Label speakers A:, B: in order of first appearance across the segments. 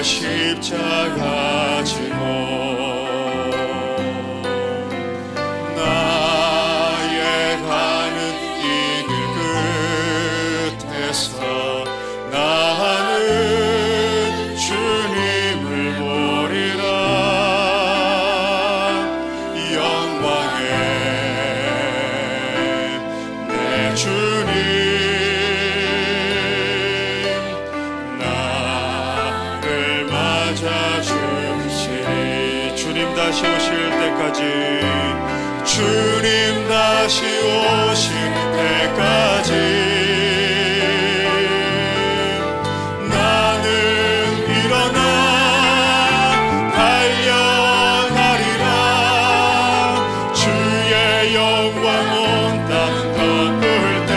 A: 십자가 지고 다시 오실 때까지 주님 다시 오실 때까지 나는 일어나 달려가리라 주의 영광 온 땅 덮을 때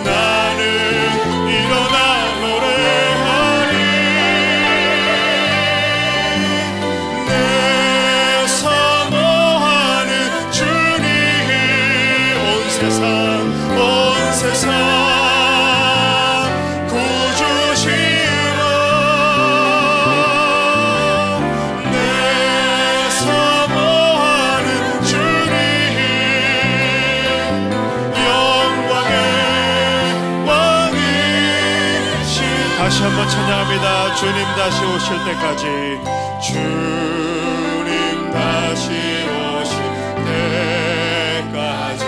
A: 나는 일어나 다시 한번 찬양합니다. 주님 다시 오실 때까지 주님 다시 오실 때까지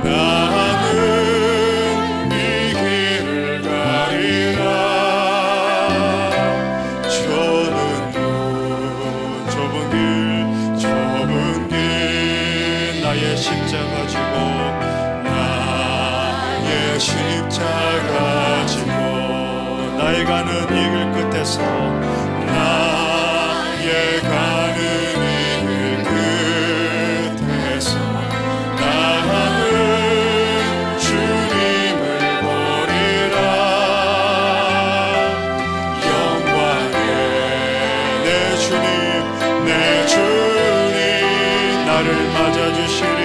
A: 나는 이 길을 가리라 좁은 길 나의 십자가 지고 나의 십자가 지고 나의 가는 이 길 끝에서 나의 가는 이 길 끝에서 나는 주님을 보리라 영광의 내 주님 나를 맞아주시리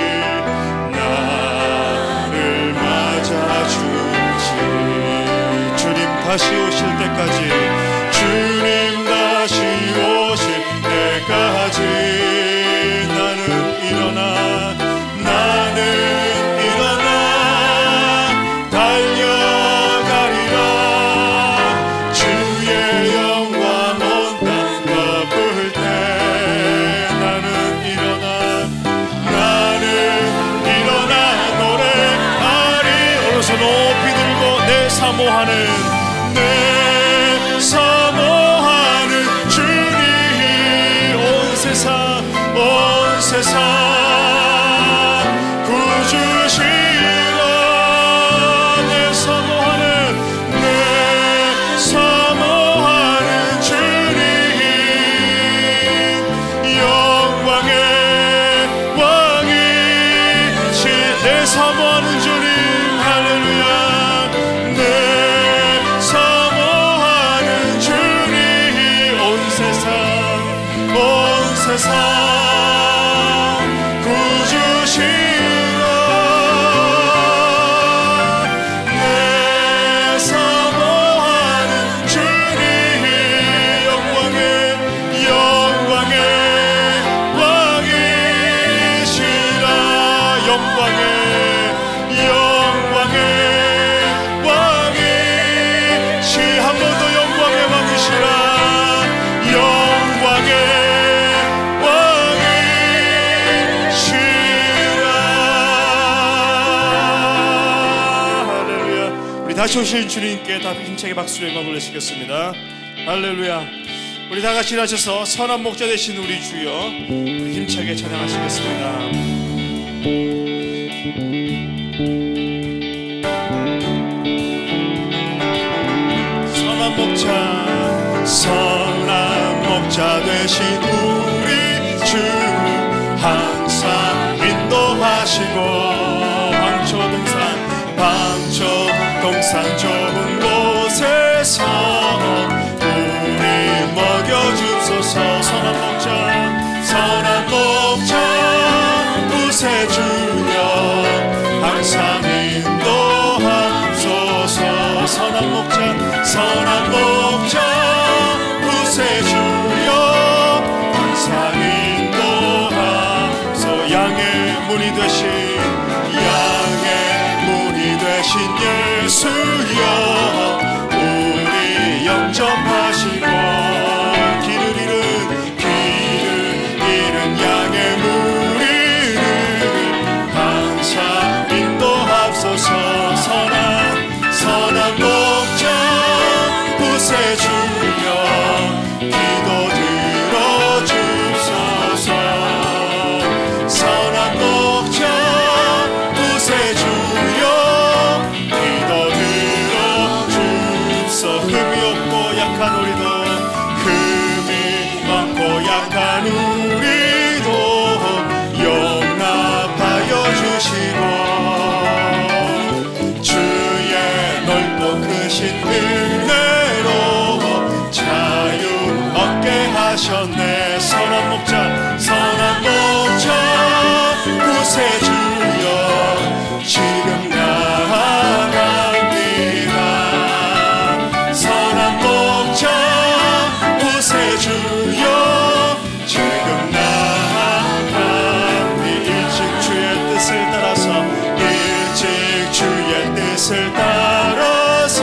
A: 나를 맞아주시리 주님 다시 오실 때까지 주님 다시 오실 때까지 나는 일어나 달려가리라 주의 영광 온 땅 덮을 때 나는 일어나 노래하리 오른손 높이 들고 내 사모하는 주님 온 세상 구주시라 내 사모하는 주님 영광의 왕이시 내 사모하는 주님 할렐루야 내 사모하는 주님 온 세상 구주시라 내 사모하는 주님 영광의 왕이시라 영광의 왕이시 한 번 더 영광의 왕이시라 영광의 다시 오실 주님께 다 힘차게 박수로 영광 올리시겠습니다. 할렐루야. 우리 다 같이 일어나셔서 선한 목자 되신 우리 주여 우리 힘차게 찬양하시겠습니다. 선한 목자 되신 우리 주 항상 인도하시고 방초동산 좋은 곳에서 우리 먹여주소서. 선한 목자 구세주여 항상 인도하소서. 선한 목자 문이 되신 양의 문이 되신 예수여 우리 영접하시고 길을 잃은 양의 무리를 항상 인도하소서. 선한 목자 구세주여 기도 들어주소서. 선한 목자 구세주여 기도 들어주소서. 흠이 없고 약한 우리도 흠이 많고 약한 우리도 용납하여 주시고 주의 넓고 크신 은혜로 자유 얻게 하셨네. 선한 목자 구세주여 지금 나아갑니다. 선한 목자 구세주여 지금 나아갑니다. 일찍 주의 뜻을 따라서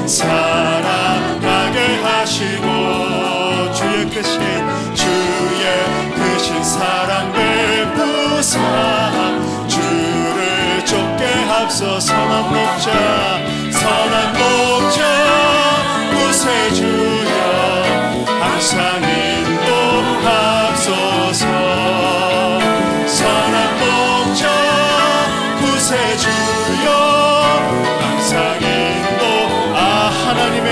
A: 사랑하게 하시고 주의 크신 사랑 베푸사 주를 쫓게 앞서. 선한 목자 구세주여 항상 인도하소서. 선한 목자 구세주여 항상 인도 하나님의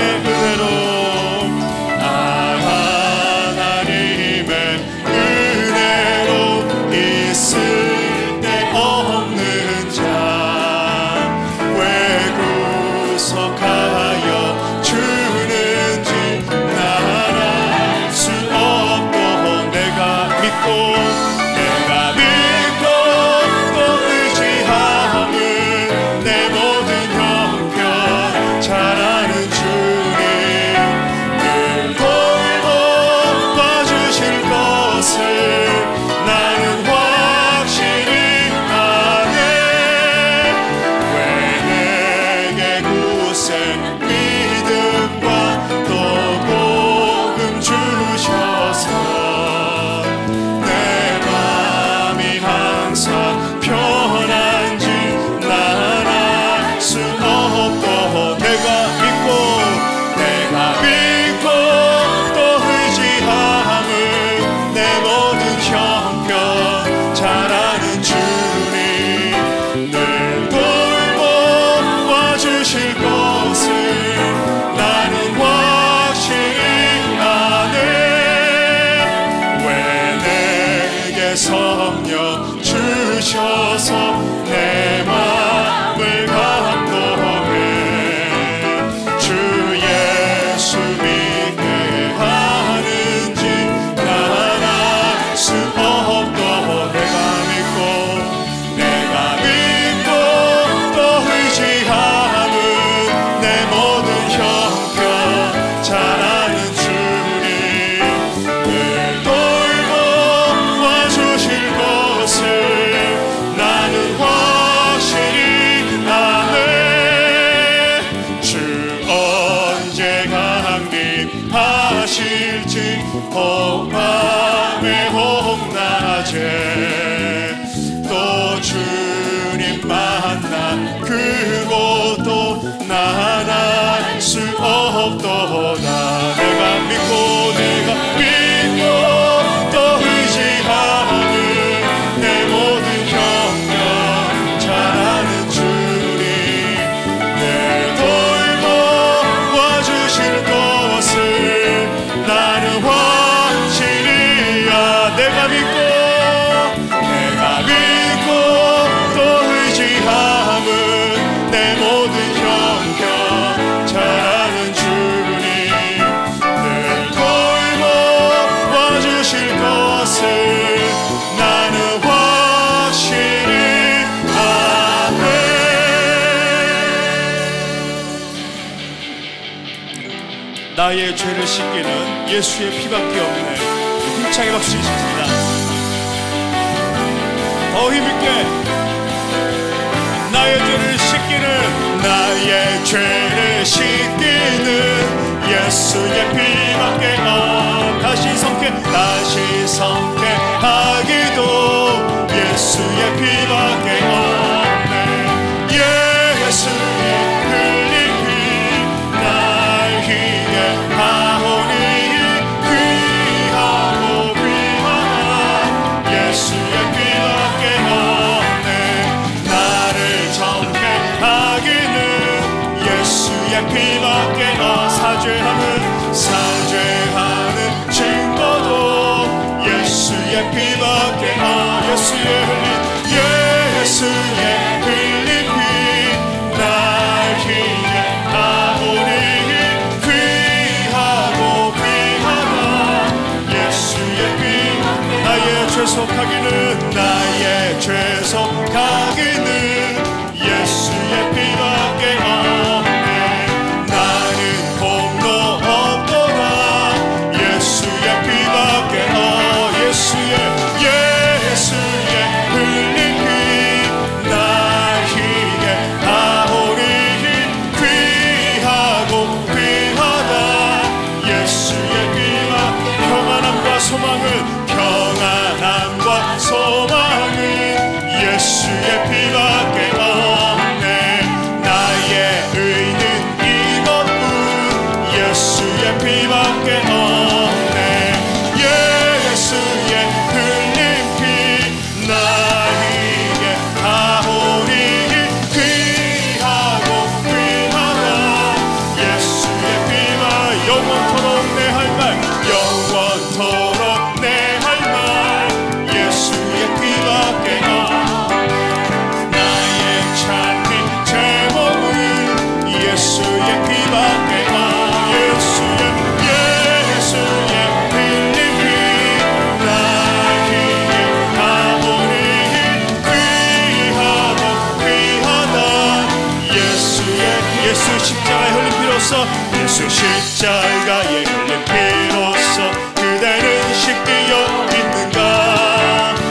A: 은혜로 있을 데 없는 자 왜 구속하여 주는지 난 알 수 없고 내가 믿고 또 의지함은 내 모든 형편 잘 아는 주님 늘 돌보 봐주실 것을 나는 확실히 아네. 왜 내게 구세 믿음과 또 복음 주셔서 내 맘이 항상 편한지 난 알 수 없고 내가 믿고 또 의지함은 내 모든 형편 잘 아는 주님 늘 돌보 와주실 것을 나는 확실히 아네. 왜 내게 성령 주셔서 내 마음을 감동해 주 예수 믿게 하는지 난 알 수 없고 내가 믿고 또 의지함은 내 모든 형편 잘 아는 주님 늘 돌보 와주실 것을 나는 확실히 아네. 주 언제 강림하실지 혹밤에 혹낮에 또 주님 만나 그곳도 난 알 수 없도다. 내가 믿고 또 의지함은 내 모든 형편 잘 아는 주님 늘 돌보 와주실 것을 나는 확실히 내가 믿고 또 의지함은 내 모든 형편 잘 아는 주님 늘 돌보 와주실 것을 나는 확실히 아네. 나의 죄를 씻기는 예수의 피밖에 없네. 힘차게 박수 주십니다. 더 더 힘있게 나의 죄를 씻기는 나의 죄를 씻기는 예수의 피밖에 다시 성쾌하기도 예수의 피밖에 없네. 예수의 흘린 피 날 위해 하오니 귀하고 귀하다 예수의 피밖에 없네. 나를 정죄하기는 예수의 피밖에 사죄하는 증거도 예수의 피밖에 예수의 흘린 피 날 위해 하오니 귀하고 귀하다 예수의 피 나의 죄속하기는 예수의 피밖에 없네. 나는 공로 없도다 예수의 피밖에 예수의 흘린 피 날 위해 하오니 귀하고 귀하다 예수의 피밖에 평안함과 소망은 예수의 피밖에 없네. 나의 의는 이것뿐 예수의 피밖에 없네. 예수의 흘린 피 날 위해 하오니 귀하고 귀하다 예수의 피만 영원토록 내 할 말 예수의 피밖에 나의 찬미 제목은 예수의 피밖에 예수의 흘린 피 날 위해 하오니 귀하고 귀하다 예수 십자가에 흘린 피로써 그대는 씻기어 있는가.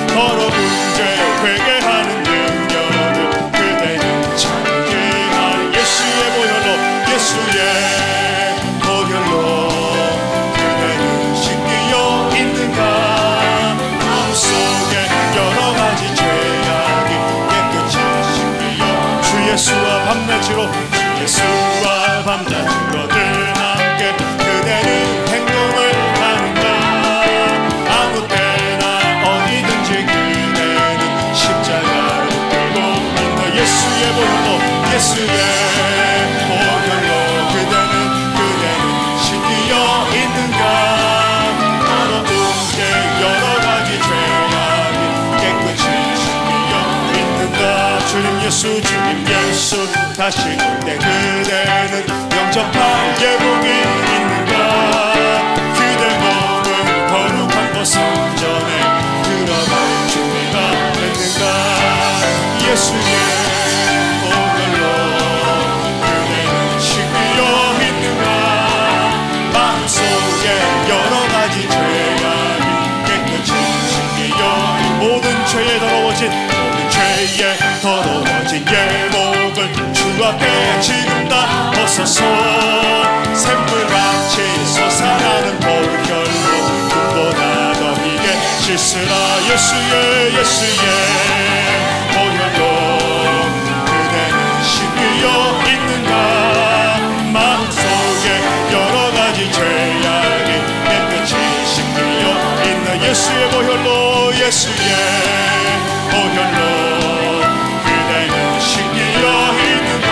A: 더러운 죄 회개하는 능력을 그대는 창조한 예수의 보혈로 그대는 씻기어 있는가. 마음속에 여러가지 죄악이 깨끗이 씻기어 주 예수와 밤낮으로 늘 함께 그대는 행동을 하는가. 아무 때나 어디든지 그대는 십자가를 들고 있는 예수의 보혈로 그대는 씻기어 있는가. 더러운 게 여러가지 죄악이 깨끗이 씻기어 있는가. 주님 예수 다시 올 때 그대는 영접할 예복이 있는가. 그대 몸은 거룩한 곳 성전에 들어갈 준비가 됐는가. 예수의 보혈로 그대는 씻기어 있는가. 마음속에 여러가지 죄악이 깨끗이 씻기어 모든 죄에 더러워진 예복을 주 앞에 지금 다 벗어서 샘물같이 솟아나는 보혈로 눈보다 더 이게 씻으라. 예수의 보혈로 그대는 씻기어 있는가. 마음속에 여러가지 죄악이 깨끗이 씻기어 있는 예수의 보혈로 그대는 씻기어 있는가.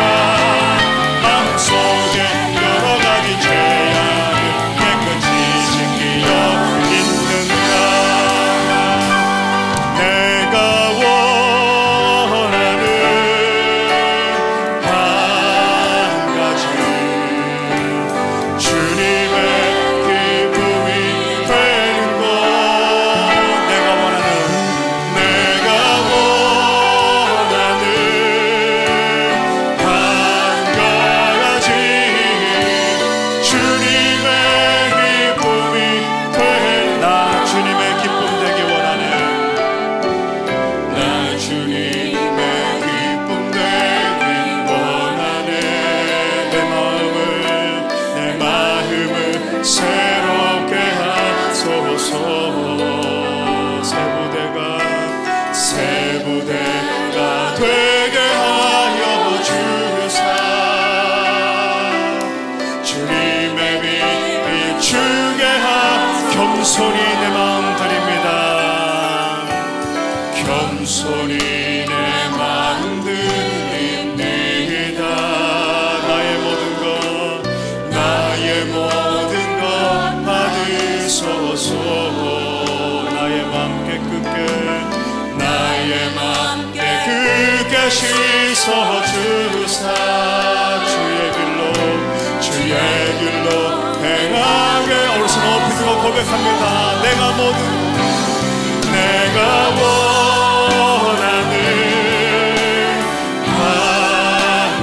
A: 마음속에 여러가지 죄악을 깨끗이 씻기어 있는가. 내가 원하는 한 가지 주님의 기쁨이 되는 것. 내가 원하는 씻어주사 주의 길로 행하게. 오늘 손 높이 들고 고백합니다. 내가 원하는 한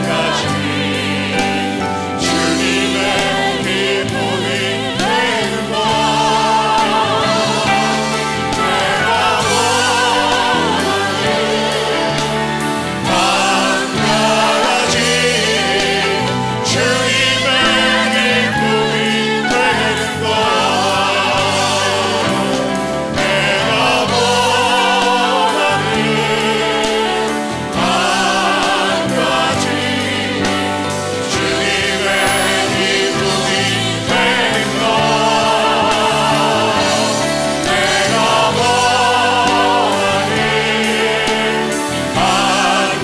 A: 가지 주님의 기쁨이 되는 것. 내가 원하는 한 가지 주님의 기쁨이 되는 것. 내가 원하는 한 가지 주님의 기쁨이 되는 것. 내가 원하는 한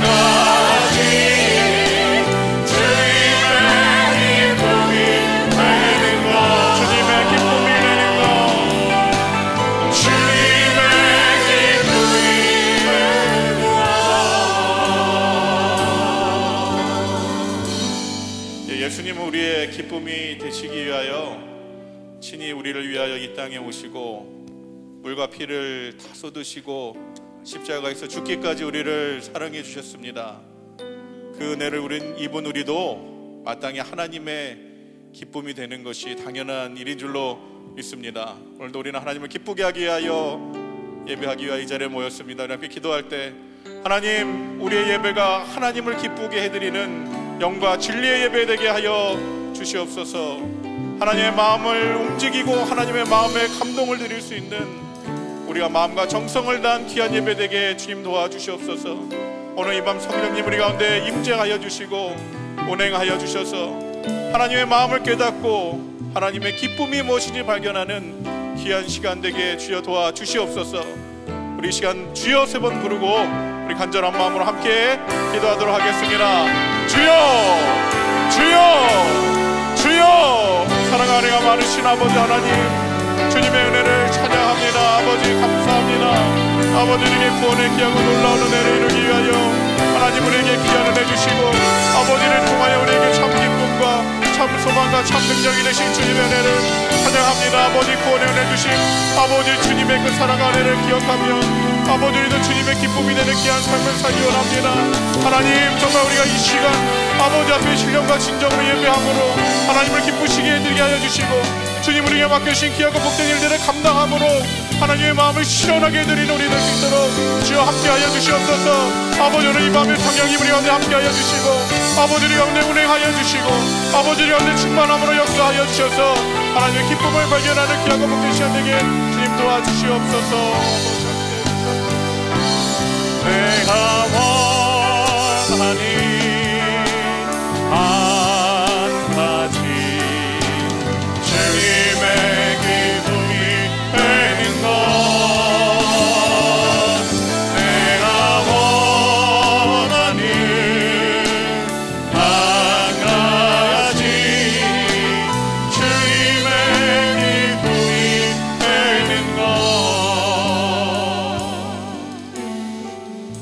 A: 가지 주님의 기쁨이 되는 것. 주님의 기쁨이 되는 것. 예수님은 우리의 기쁨이 되시기 위하여 친히 우리를 위하여 이 땅에 오시고 물과 피를 다 쏟으시고 십자가에서 죽기까지 우리를 사랑해 주셨습니다. 그 은혜를 입은 우리도 마땅히 하나님의 기쁨이 되는 것이 당연한 일인 줄로 믿습니다. 오늘도 우리는 하나님을 기쁘게 하기 위하여 예배하기 위하여 이 자리에 모였습니다. 이렇게 기도할 때 하나님, 우리의 예배가 하나님을 기쁘게 해드리는 영과 진리의 예배 되게 하여 주시옵소서. 하나님의 마음을 움직이고 하나님의 마음에 감동을 드릴 수 있는 우리가 마음과 정성을 다한 귀한 예배 되게 주님 도와주시옵소서. 오늘 이 밤 성령님 우리 가운데 임재하여 주시고 운행하여 주셔서 하나님의 마음을 깨닫고 하나님의 기쁨이 무엇인지 발견하는 귀한 시간 되게 주여 도와주시옵소서. 우리 시간 주여 3번 부르고 우리 간절한 마음으로 함께 기도하도록 하겠습니다. 주여, 주여, 주여. 사랑하는 많으신 아버지 하나님, 주님의 은혜를 찬양합니다. 아버지 감사합니다. 아버지에게 구원의 귀하고 놀라운 은혜를 이루기 위하여 하나님 우리에게 귀한 은혜 주시고 아버지를 통하여 우리에게 참 기쁨과 참 소망과 참 능력이 되신 주님의 은혜를 찬양합니다. 아버지 구원의 은혜 주신 아버지 주님의 그 사랑과 은혜를 기억하며 아버지 우리도 주님의 기쁨이 되는 귀한 삶을 살기 원합니다. 하나님 정말 우리가 이 시간 아버지 앞에 신령과 진정으로 예배함으로 하나님을 기쁘시게 해드리게 하여 주시고 주님 우리에게 맡겨주신 귀하고 복된 일들을 감당함으로 하나님의 마음을 시원하게 해드리는 우리 될 수 있도록 주여 함께하여 주시옵소서. 아버지 오늘 이 밤에 성령이 우리 가운데 함께하여 주시고 아버지 우리 가운데 운행하여 주시고 아버지 우리 가운데 충만함으로 역사하여 주셔서 하나님의 기쁨을 발견하는 귀하고 복된 시간 되게 주님 도와주시옵소서. 내가 원하는 한 가지 주님의 기쁨이 되는 것. 내가 원하는 한 가지 주님의 기쁨이 되는 것.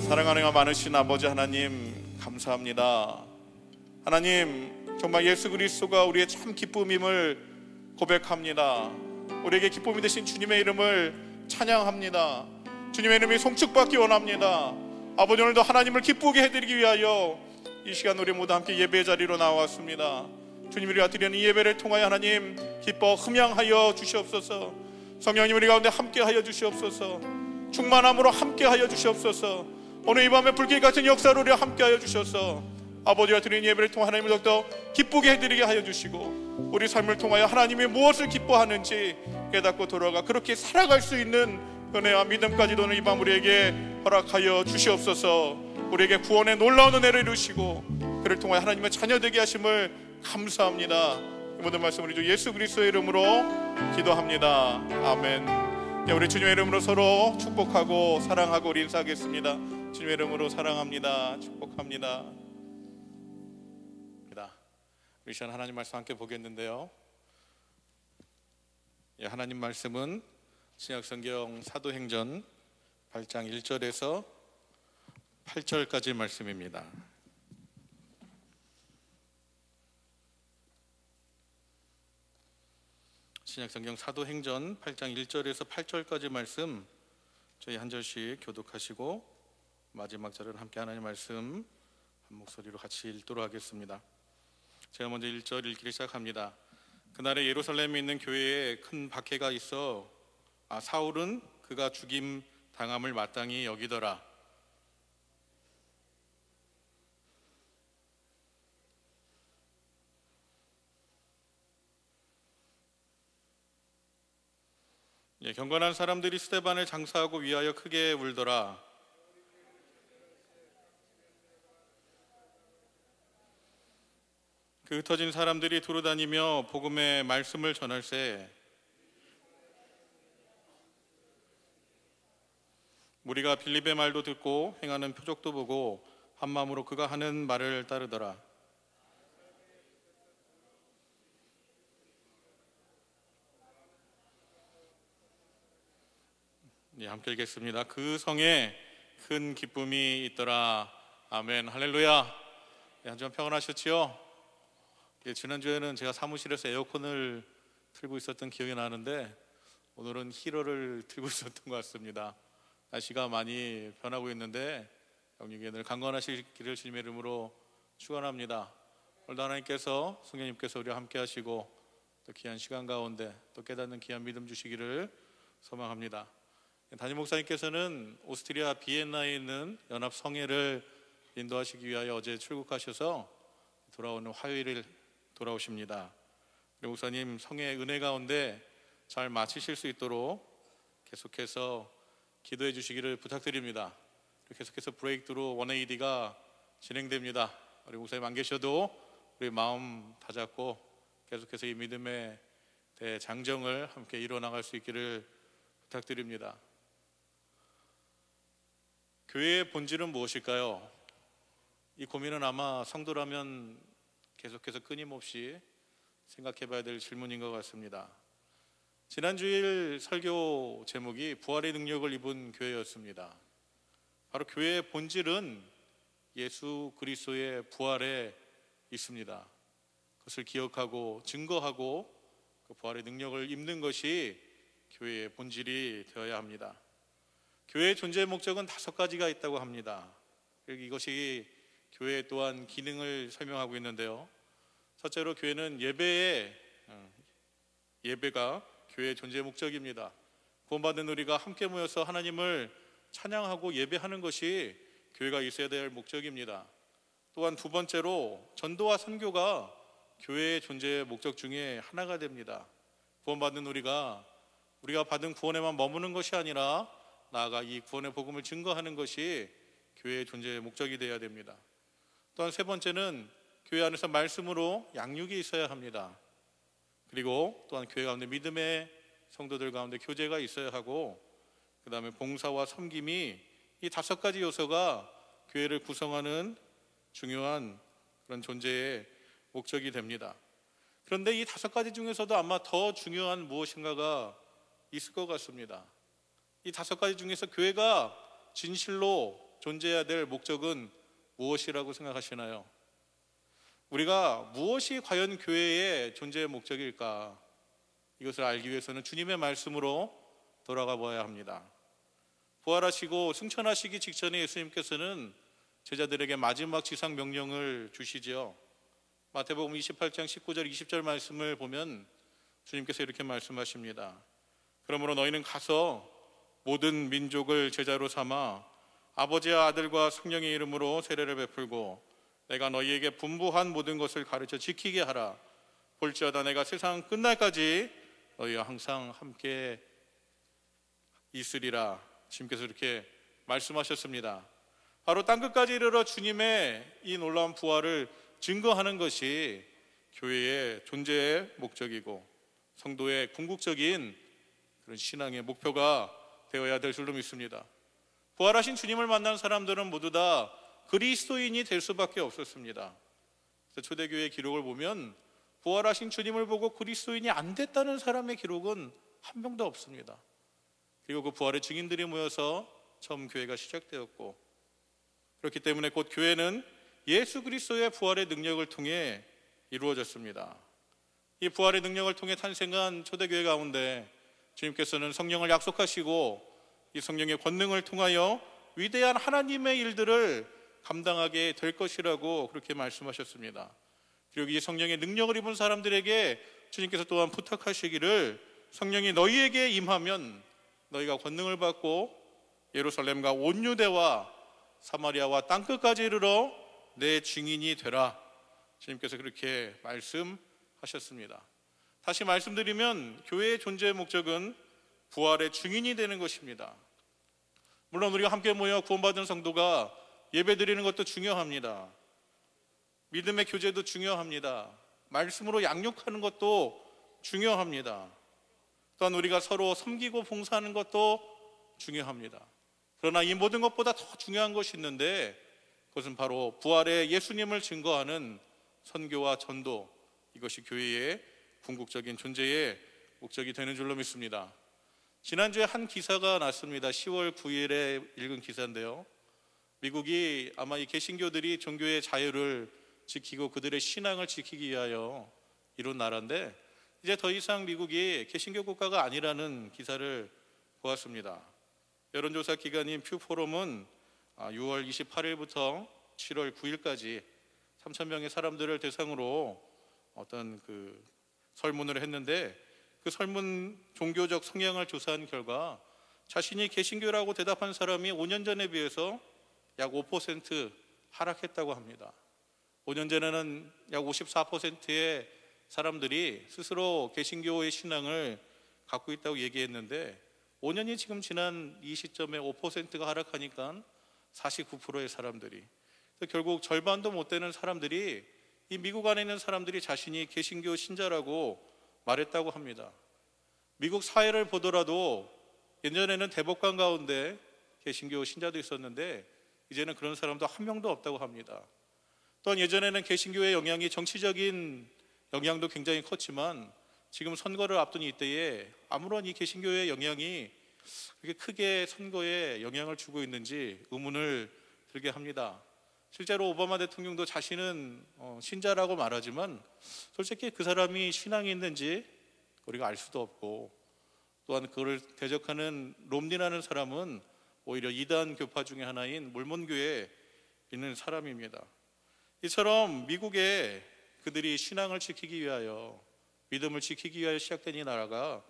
A: 사랑하는 많으신 아버지 하나님 감사합니다. 하나님 정말 예수 그리스도가 우리의 참 기쁨임을 고백합니다. 우리에게 기쁨이 되신 주님의 이름을 찬양합니다. 주님의 이름이 송축받기 원합니다. 아버지 오늘도 하나님을 기쁘게 해드리기 위하여 이 시간 우리 모두 함께 예배의 자리로 나왔습니다. 주님 우리가 드리는 이 예배를 통하여 하나님 기뻐 흠양하여 주시옵소서. 성령님 우리 가운데 함께하여 주시옵소서. 충만함으로 함께하여 주시옵소서. 오늘 이 밤에 불길 같은 역사로 우리와 함께하여 주셔서 아버지가 드리는 예배를 통해 하나님을 더욱더 기쁘게 해드리게 하여 주시고 우리 삶을 통하여 하나님이 무엇을 기뻐하는지 깨닫고 돌아가 그렇게 살아갈 수 있는 은혜와 믿음까지도 오늘 이 밤 우리에게 허락하여 주시옵소서. 우리에게 구원의 놀라운 은혜를 이루시고 그를 통하여 하나님의 자녀 되게 하심을 감사합니다. 이 모든 말씀 우리 주 예수 그리스도의 이름으로 기도합니다. 아멘. 우리 주님의 이름으로 서로 축복하고 사랑하고 우리 인사하겠습니다. 주님의 이름으로 사랑합니다. 축복합니다. 우리 시간 하나님 말씀 함께 보겠는데요. 하나님 말씀은 신약성경 사도행전 8장 1절에서 8절까지 말씀입니다. 신약성경 사도행전 8장 1절에서 8절까지 말씀 저희 한 절씩 교독하시고 마지막 절은 함께 하나님 말씀 한 목소리로 같이 읽도록 하겠습니다. 제가 먼저 1절 읽기를 시작합니다. 그날에 예루살렘에 있는 교회에 큰 박해가 있어 사울은 그가 죽임 당함을 마땅히 여기더라. 경건한 사람들이 스데반을 장사하고 위하여 크게 울더라. 그 흩어진 사람들이 두루다니며 복음의 말씀을 전할세 무리가 빌립의 말도 듣고 행하는 표적도 보고 한 마음으로 그가 하는 말을 따르더라. 함께 읽겠습니다. 그 성에 큰 기쁨이 있더라. 아멘. 할렐루야. 한 주간 평안하셨지요? 지난주에는 제가 사무실에서 에어컨을 틀고 있었던 기억이 나는데 오늘은 히터를 틀고 있었던 것 같습니다. 날씨가 많이 변하고 있는데 영육에 늘 강건하시기를 주님의 이름으로 축원합니다. 오늘도 하나님께서 성령님께서 우리와 함께 하시고 또 귀한 시간 가운데 또 깨닫는 귀한 믿음 주시기를 소망합니다. 담임 목사님께서는 오스트리아 비엔나에 있는 연합 성회를 인도하시기 위하여 어제 출국하셔서 돌아오는 화요일을 돌아오십니다. 우리 목사님 성회 은혜 가운데 잘 마치실 수 있도록 계속해서 기도해 주시기를 부탁드립니다. 계속해서 브레이크드로 1AD가 진행됩니다. 우리 목사님 안 계셔도 우리 마음 다잡고 계속해서 이 믿음의 대장정을 함께 이뤄나갈 수 있기를 부탁드립니다. 교회의 본질은 무엇일까요? 이 고민은 아마 성도라면 계속해서 끊임없이 생각해 봐야 될 질문인 것 같습니다. 지난주일 설교 제목이 부활의 능력을 입은 교회였습니다. 바로 교회의 본질은 예수 그리스도의 부활에 있습니다. 그것을 기억하고 증거하고 그 부활의 능력을 입는 것이 교회의 본질이 되어야 합니다. 교회의 존재의 목적은 5가지가 있다고 합니다. 이것이 교회 또한 기능을 설명하고 있는데요. 첫째로 교회는 예배가 교회의 존재의 목적입니다. 구원받은 우리가 함께 모여서 하나님을 찬양하고 예배하는 것이 교회가 있어야 될 목적입니다. 또한 두 번째로 전도와 선교가 교회의 존재의 목적 중에 하나가 됩니다. 구원받는 우리가 받은 구원에만 머무는 것이 아니라 나아가 이 구원의 복음을 증거하는 것이 교회의 존재의 목적이 되어야 됩니다. 또한 세 번째는 교회 안에서 말씀으로 양육이 있어야 합니다. 그리고 또한 교회 가운데 믿음의 성도들 가운데 교제가 있어야 하고 그 다음에 봉사와 섬김이 이 5가지 요소가 교회를 구성하는 중요한 그런 존재의 목적이 됩니다. 그런데 이 5가지 중에서도 아마 더 중요한 무엇인가가 있을 것 같습니다. 이 5가지 중에서 교회가 진실로 존재해야 될 목적은 무엇이라고 생각하시나요? 우리가 무엇이 과연 교회의 존재의 목적일까? 이것을 알기 위해서는 주님의 말씀으로 돌아가 보아야 합니다. 부활하시고 승천하시기 직전에 예수님께서는 제자들에게 마지막 지상 명령을 주시지요. 마태복음 28장 19절 20절 말씀을 보면 주님께서 이렇게 말씀하십니다. 그러므로 너희는 가서 모든 민족을 제자로 삼아 아버지와 아들과 성령의 이름으로 세례를 베풀고 내가 너희에게 분부한 모든 것을 가르쳐 지키게 하라. 볼지어다 내가 세상 끝날까지 너희와 항상 함께 있으리라. 주님께서 이렇게 말씀하셨습니다. 바로 땅끝까지 이르러 주님의 이 놀라운 부활을 증거하는 것이 교회의 존재의 목적이고 성도의 궁극적인 그런 신앙의 목표가 되어야 될 줄로 믿습니다. 부활하신 주님을 만난 사람들은 모두 다 그리스도인이 될 수밖에 없었습니다. 그래서 초대교회 기록을 보면 부활하신 주님을 보고 그리스도인이 안 됐다는 사람의 기록은 한 명도 없습니다. 그리고 그 부활의 증인들이 모여서 처음 교회가 시작되었고, 그렇기 때문에 곧 교회는 예수 그리스도의 부활의 능력을 통해 이루어졌습니다. 이 부활의 능력을 통해 탄생한 초대교회 가운데 주님께서는 성령을 약속하시고 이 성령의 권능을 통하여 위대한 하나님의 일들을 감당하게 될 것이라고 그렇게 말씀하셨습니다. 그리고 이 성령의 능력을 입은 사람들에게 주님께서 또한 부탁하시기를 성령이 너희에게 임하면 너희가 권능을 받고 예루살렘과 온 유대와 사마리아와 땅끝까지 이르러 내 증인이 되라. 주님께서 그렇게 말씀하셨습니다. 다시 말씀드리면 교회의 존재의 목적은 부활의 증인이 되는 것입니다. 물론 우리가 함께 모여 구원받은 성도가 예배드리는 것도 중요합니다. 믿음의 교제도 중요합니다. 말씀으로 양육하는 것도 중요합니다. 또한 우리가 서로 섬기고 봉사하는 것도 중요합니다. 그러나 이 모든 것보다 더 중요한 것이 있는데 그것은 바로 부활의 예수님을 증거하는 선교와 전도, 이것이 교회의 궁극적인 존재의 목적이 되는 줄로 믿습니다. 지난주에 한 기사가 났습니다. 10월 9일에 읽은 기사인데요, 미국이 아마 이 개신교들이 종교의 자유를 지키고 그들의 신앙을 지키기 위하여 이룬 나라인데 이제 더 이상 미국이 개신교 국가가 아니라는 기사를 보았습니다. 여론조사 기관인 퓨포럼은 6월 28일부터 7월 9일까지 3,000명의 사람들을 대상으로 어떤 설문을 했는데 그 설문 종교적 성향을 조사한 결과 자신이 개신교라고 대답한 사람이 5년 전에 비해서 약 5% 하락했다고 합니다. 5년 전에는 약 54%의 사람들이 스스로 개신교의 신앙을 갖고 있다고 얘기했는데 5년이 지금 지난 이 시점에 5%가 하락하니까 49%의 사람들이, 결국 절반도 못 되는 사람들이, 이 미국 안에 있는 사람들이 자신이 개신교 신자라고 말했다고 합니다. 미국 사회를 보더라도 예전에는 대법관 가운데 개신교 신자도 있었는데 이제는 그런 사람도 한 명도 없다고 합니다. 또한 예전에는 개신교의 영향이 정치적인 영향도 굉장히 컸지만 지금 선거를 앞둔 이때에 아무런 이 개신교의 영향이 그렇게 크게 선거에 영향을 주고 있는지 의문을 들게 합니다. 실제로 오바마 대통령도 자신은 신자라고 말하지만 솔직히 그 사람이 신앙이 있는지 우리가 알 수도 없고, 또한 그를 대적하는 롬니라는 사람은 오히려 이단 교파 중에 하나인 몰몬교에 있는 사람입니다. 이처럼 미국에 그들이 신앙을 지키기 위하여, 믿음을 지키기 위하여 시작된 이 나라가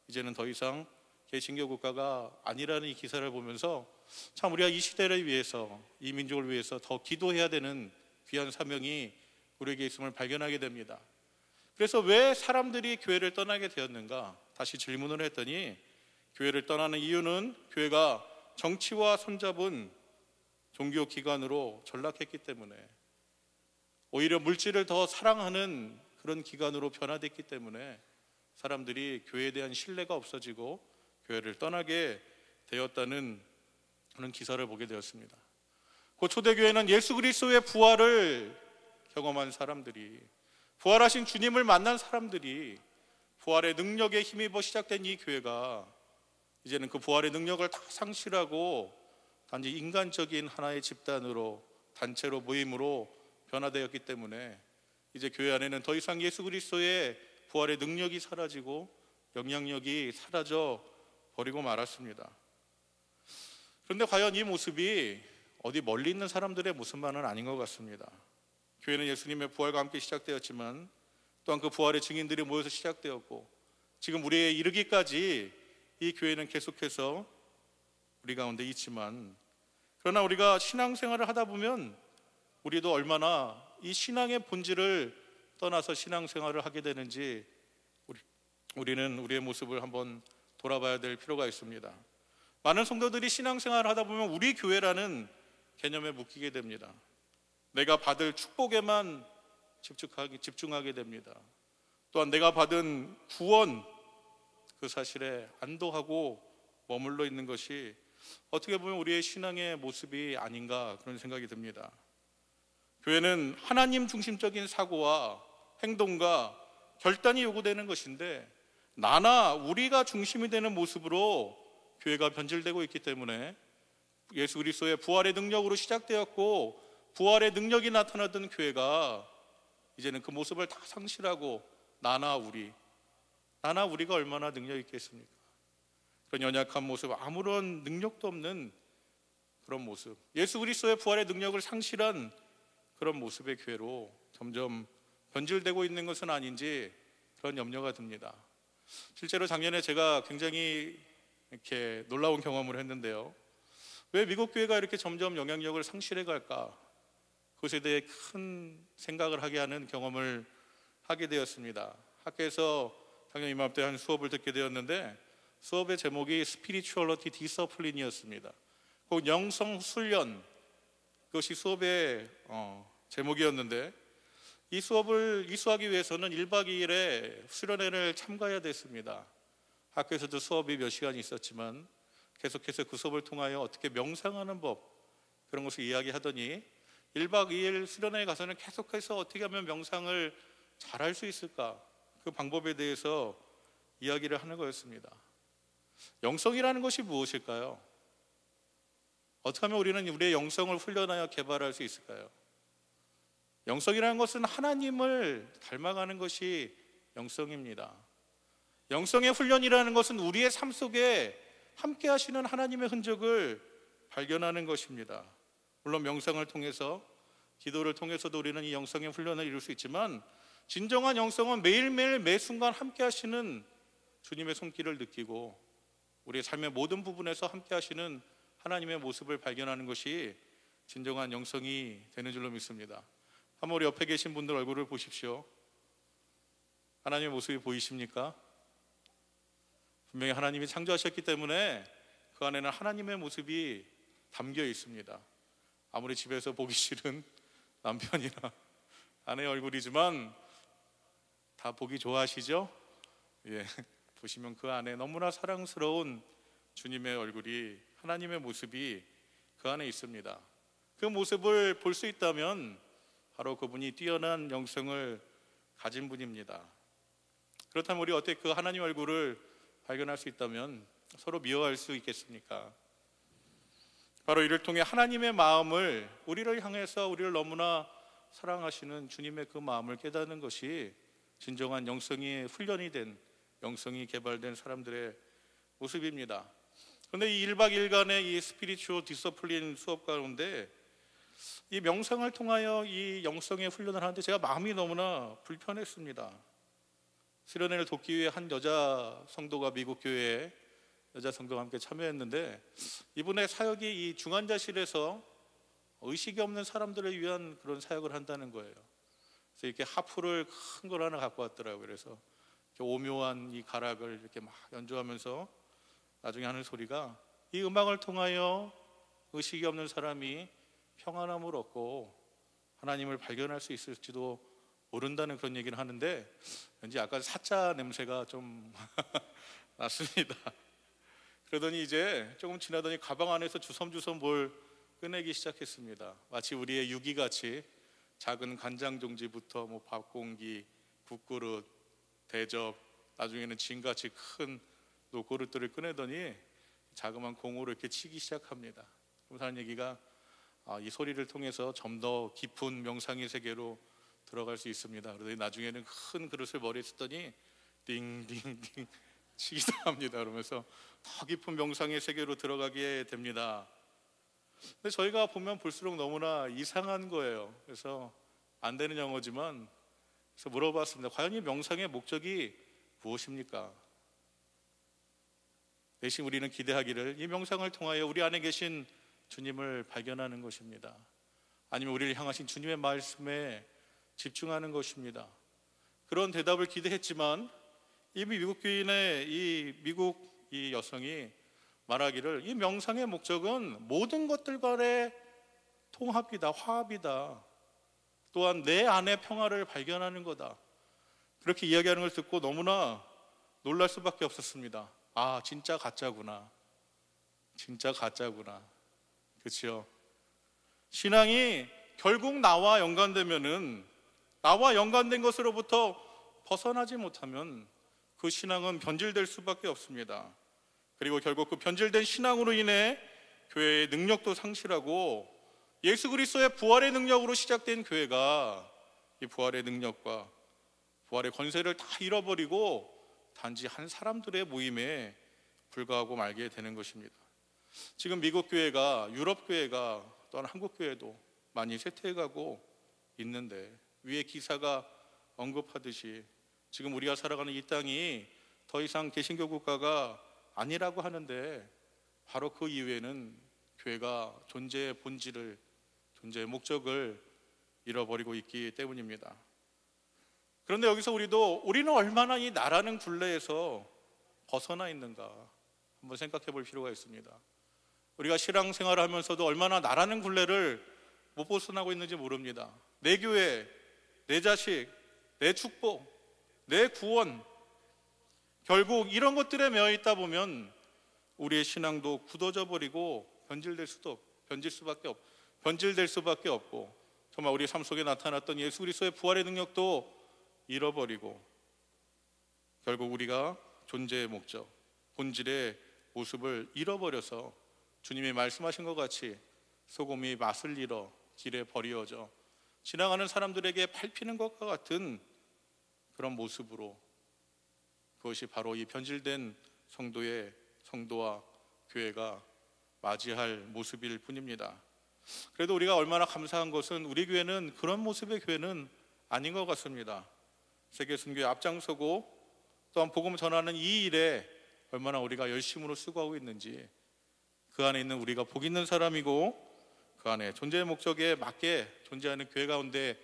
A: 이제는 더 이상 개신교 국가가 아니라는 이 기사를 보면서 참 우리가 이 시대를 위해서, 이 민족을 위해서 더 기도해야 되는 귀한 사명이 우리에게 있음을 발견하게 됩니다. 그래서 왜 사람들이 교회를 떠나게 되었는가? 다시 질문을 했더니 교회를 떠나는 이유는 교회가 정치와 손잡은 종교기관으로 전락했기 때문에, 오히려 물질을 더 사랑하는 그런 기관으로 변화됐기 때문에 사람들이 교회에 대한 신뢰가 없어지고 교회를 떠나게 되었다는 그런 기사를 보게 되었습니다. 그 초대교회는 예수 그리스도의 부활을 경험한 사람들이, 부활하신 주님을 만난 사람들이, 부활의 능력에 힘입어 시작된 이 교회가 이제는 그 부활의 능력을 다 상실하고 단지 인간적인 하나의 집단으로, 단체로, 모임으로 변화되었기 때문에 이제 교회 안에는 더 이상 예수 그리스도의 부활의 능력이 사라지고 영향력이 사라져 버리고 말았습니다. 그런데 과연 이 모습이 어디 멀리 있는 사람들의 모습만은 아닌 것 같습니다. 교회는 예수님의 부활과 함께 시작되었지만 또한 그 부활의 증인들이 모여서 시작되었고 지금 우리에 이르기까지 이 교회는 계속해서 우리 가운데 있지만, 그러나 우리가 신앙생활을 하다 보면 우리도 얼마나 이 신앙의 본질을 떠나서 신앙생활을 하게 되는지 우리는 우리의 모습을 한번 돌아봐야 될 필요가 있습니다. 많은 성도들이 신앙생활을 하다 보면 우리 교회라는 개념에 묶이게 됩니다. 내가 받을 축복에만 집중하게 됩니다. 또한 내가 받은 구원, 그 사실에 안도하고 머물러 있는 것이 어떻게 보면 우리의 신앙의 모습이 아닌가 그런 생각이 듭니다. 교회는 하나님 중심적인 사고와 행동과 결단이 요구되는 것인데 나나 우리가 중심이 되는 모습으로 교회가 변질되고 있기 때문에 예수 그리스도의 부활의 능력으로 시작되었고 부활의 능력이 나타나던 교회가 이제는 그 모습을 다 상실하고 나나 우리가 얼마나 능력 있겠습니까? 그런 연약한 모습, 아무런 능력도 없는 그런 모습, 예수 그리스도의 부활의 능력을 상실한 그런 모습의 교회로 점점 변질되고 있는 것은 아닌지 그런 염려가 듭니다. 실제로 작년에 제가 굉장히 이렇게 놀라운 경험을 했는데요. 왜 미국 교회가 이렇게 점점 영향력을 상실해 갈까? 그것에 대해 큰 생각을 하게 하는 경험을 하게 되었습니다. 학교에서 작년 이맘때 한 수업을 듣게 되었는데 수업의 제목이 Spirituality Discipline이었습니다. 그 영성 훈련, 그것이 수업의 제목이었는데 이 수업을 이수하기 위해서는 1박 2일의 수련회를 참가해야 됐습니다. 학교에서도 수업이 몇 시간 있었지만 계속해서 그 수업을 통하여 어떻게 명상하는 법, 그런 것을 이야기하더니 1박 2일 수련회에 가서는 계속해서 어떻게 하면 명상을 잘할 수 있을까, 그 방법에 대해서 이야기를 하는 거였습니다. 영성이라는 것이 무엇일까요? 어떻게 하면 우리는 우리의 영성을 훈련하여 개발할 수 있을까요? 영성이라는 것은 하나님을 닮아가는 것이 영성입니다. 영성의 훈련이라는 것은 우리의 삶 속에 함께 하시는 하나님의 흔적을 발견하는 것입니다. 물론 명상을 통해서, 기도를 통해서도 우리는 이 영성의 훈련을 이룰 수 있지만 진정한 영성은 매일매일 매 순간 함께 하시는 주님의 손길을 느끼고 우리의 삶의 모든 부분에서 함께 하시는 하나님의 모습을 발견하는 것이 진정한 영성이 되는 줄로 믿습니다. 한번 우리 옆에 계신 분들 얼굴을 보십시오. 하나님의 모습이 보이십니까? 분명히 하나님이 창조하셨기 때문에 그 안에는 하나님의 모습이 담겨 있습니다. 아무리 집에서 보기 싫은 남편이나 아내의 얼굴이지만 다 보기 좋아하시죠? 예, 보시면 그 안에 너무나 사랑스러운 주님의 얼굴이, 하나님의 모습이 그 안에 있습니다. 그 모습을 볼 수 있다면 바로 그분이 뛰어난 영성을 가진 분입니다. 그렇다면 우리 어떻게 그 하나님 얼굴을 발견할 수 있다면 서로 미워할 수 있겠습니까? 바로 이를 통해 하나님의 마음을, 우리를 향해서 우리를 너무나 사랑하시는 주님의 그 마음을 깨닫는 것이 진정한 영성이 훈련이 된, 영성이 개발된 사람들의 모습입니다. 그런데 이 1박 2일간의 이 스피리추얼 디서플린 수업 가운데 이 명상을 통하여 이 영성의 훈련을 하는데 제가 마음이 너무나 불편했습니다. 수련회를 돕기 위해 한 여자 성도가 미국 교회에 여자 성도가 함께 참여했는데 이분의 사역이 이 중환자실에서 의식이 없는 사람들을 위한 그런 사역을 한다는 거예요. 그래서 이렇게 하프를 큰 걸 하나 갖고 왔더라고요. 그래서 이렇게 오묘한 이 가락을 이렇게 막 연주하면서 나중에 하는 소리가 이 음악을 통하여 의식이 없는 사람이 평안함을 얻고 하나님을 발견할 수 있을지도 모른다는 그런 얘기를 하는데 왠지 약간 사자 냄새가 좀 났습니다. 그러더니 이제 조금 지나더니 가방 안에서 주섬주섬 뭘 꺼내기 시작했습니다. 마치 우리의 유기같이 작은 간장 종지부터 뭐 밥공기, 국그릇, 대접, 나중에는 진같이 큰 노그릇들을 꺼내더니 자그마한 공으로 이렇게 치기 시작합니다. 그러면서 하는 얘기가 이 소리를 통해서 좀 더 깊은 명상의 세계로 들어갈 수 있습니다. 그러더니 나중에는 큰 그릇을 머리에 쓰더니 띵띵띵 치기도 합니다. 그러면서 더 깊은 명상의 세계로 들어가게 됩니다. 근데 저희가 보면 볼수록 너무나 이상한 거예요. 그래서 안 되는 영어지만 그래서 물어봤습니다. 과연 이 명상의 목적이 무엇입니까? 대신 우리는 기대하기를 이 명상을 통하여 우리 안에 계신 주님을 발견하는 것입니다. 아니면 우리를 향하신 주님의 말씀에 집중하는 것입니다. 그런 대답을 기대했지만 이미 미국 교인의 미국 여성이 말하기를 이 명상의 목적은 모든 것들 간의 통합이다, 화합이다. 또한 내 안의 평화를 발견하는 거다. 그렇게 이야기하는 걸 듣고 너무나 놀랄 수밖에 없었습니다. 아, 진짜 가짜구나. 진짜 가짜구나. 그렇죠? 신앙이 결국 나와 연관되면은, 나와 연관된 것으로부터 벗어나지 못하면 그 신앙은 변질될 수밖에 없습니다. 그리고 결국 그 변질된 신앙으로 인해 교회의 능력도 상실하고 예수 그리스도의 부활의 능력으로 시작된 교회가 이 부활의 능력과 부활의 권세를 다 잃어버리고 단지 한 사람들의 모임에 불과하고 말게 되는 것입니다. 지금 미국 교회가, 유럽 교회가, 또한 한국 교회도 많이 쇠퇴해가고 있는데, 위에 기사가 언급하듯이 지금 우리가 살아가는 이 땅이 더 이상 개신교 국가가 아니라고 하는데, 바로 그 이유에는 교회가 존재의 본질을, 존재의 목적을 잃어버리고 있기 때문입니다. 그런데 여기서 우리는 얼마나 이 나라는 굴레에서 벗어나 있는가 한번 생각해 볼 필요가 있습니다. 우리가 신앙생활을 하면서도 얼마나 나라는 굴레를 못 벗어나고 있는지 모릅니다. 내 교회, 내 자식, 내 축복, 내 구원, 결국 이런 것들에 매여 있다 보면 우리의 신앙도 굳어져 버리고 변질될 수밖에 없고, 정말 우리 삶 속에 나타났던 예수 그리스도의 부활의 능력도 잃어버리고, 결국 우리가 존재의 목적, 본질의 모습을 잃어버려서 주님이 말씀하신 것 같이 소금이 맛을 잃어 길에 버리어져 지나가는 사람들에게 밟히는 것과 같은 그런 모습으로, 그것이 바로 이 변질된 성도와 교회가 맞이할 모습일 뿐입니다. 그래도 우리가 얼마나 감사한 것은 우리 교회는 그런 모습의 교회는 아닌 것 같습니다. 세계 선교에 앞장서고 또한 복음 전하는 이 일에 얼마나 우리가 열심으로 수고하고 있는지, 그 안에 있는 우리가 복 있는 사람이고 그 안에 존재의 목적에 맞게 존재하는 교회 가운데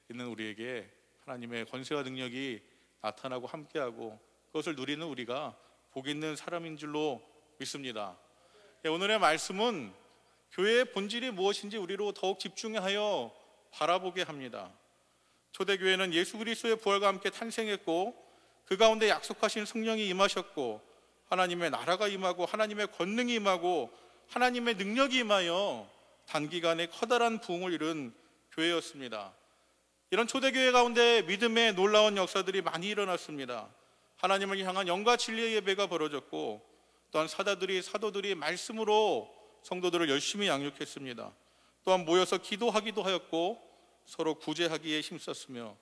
A: 있는 우리에게 하나님의 권세와 능력이 나타나고 함께하고 그것을 누리는 우리가 복 있는 사람인 줄로 믿습니다. 오늘의 말씀은 교회의 본질이 무엇인지 우리로 더욱 집중하여 바라보게 합니다. 초대교회는 예수 그리스도의 부활과 함께 탄생했고, 그 가운데 약속하신 성령이 임하셨고, 하나님의 나라가 임하고 하나님의 권능이 임하고 하나님의 능력이 임하여 단기간에 커다란 부흥을 이룬 교회였습니다. 이런 초대교회 가운데 믿음의 놀라운 역사들이 많이 일어났습니다. 하나님을 향한 영과 진리의 예배가 벌어졌고, 또한 사도들이 말씀으로 성도들을 열심히 양육했습니다. 또한 모여서 기도하기도 하였고 서로 구제하기에 힘썼으며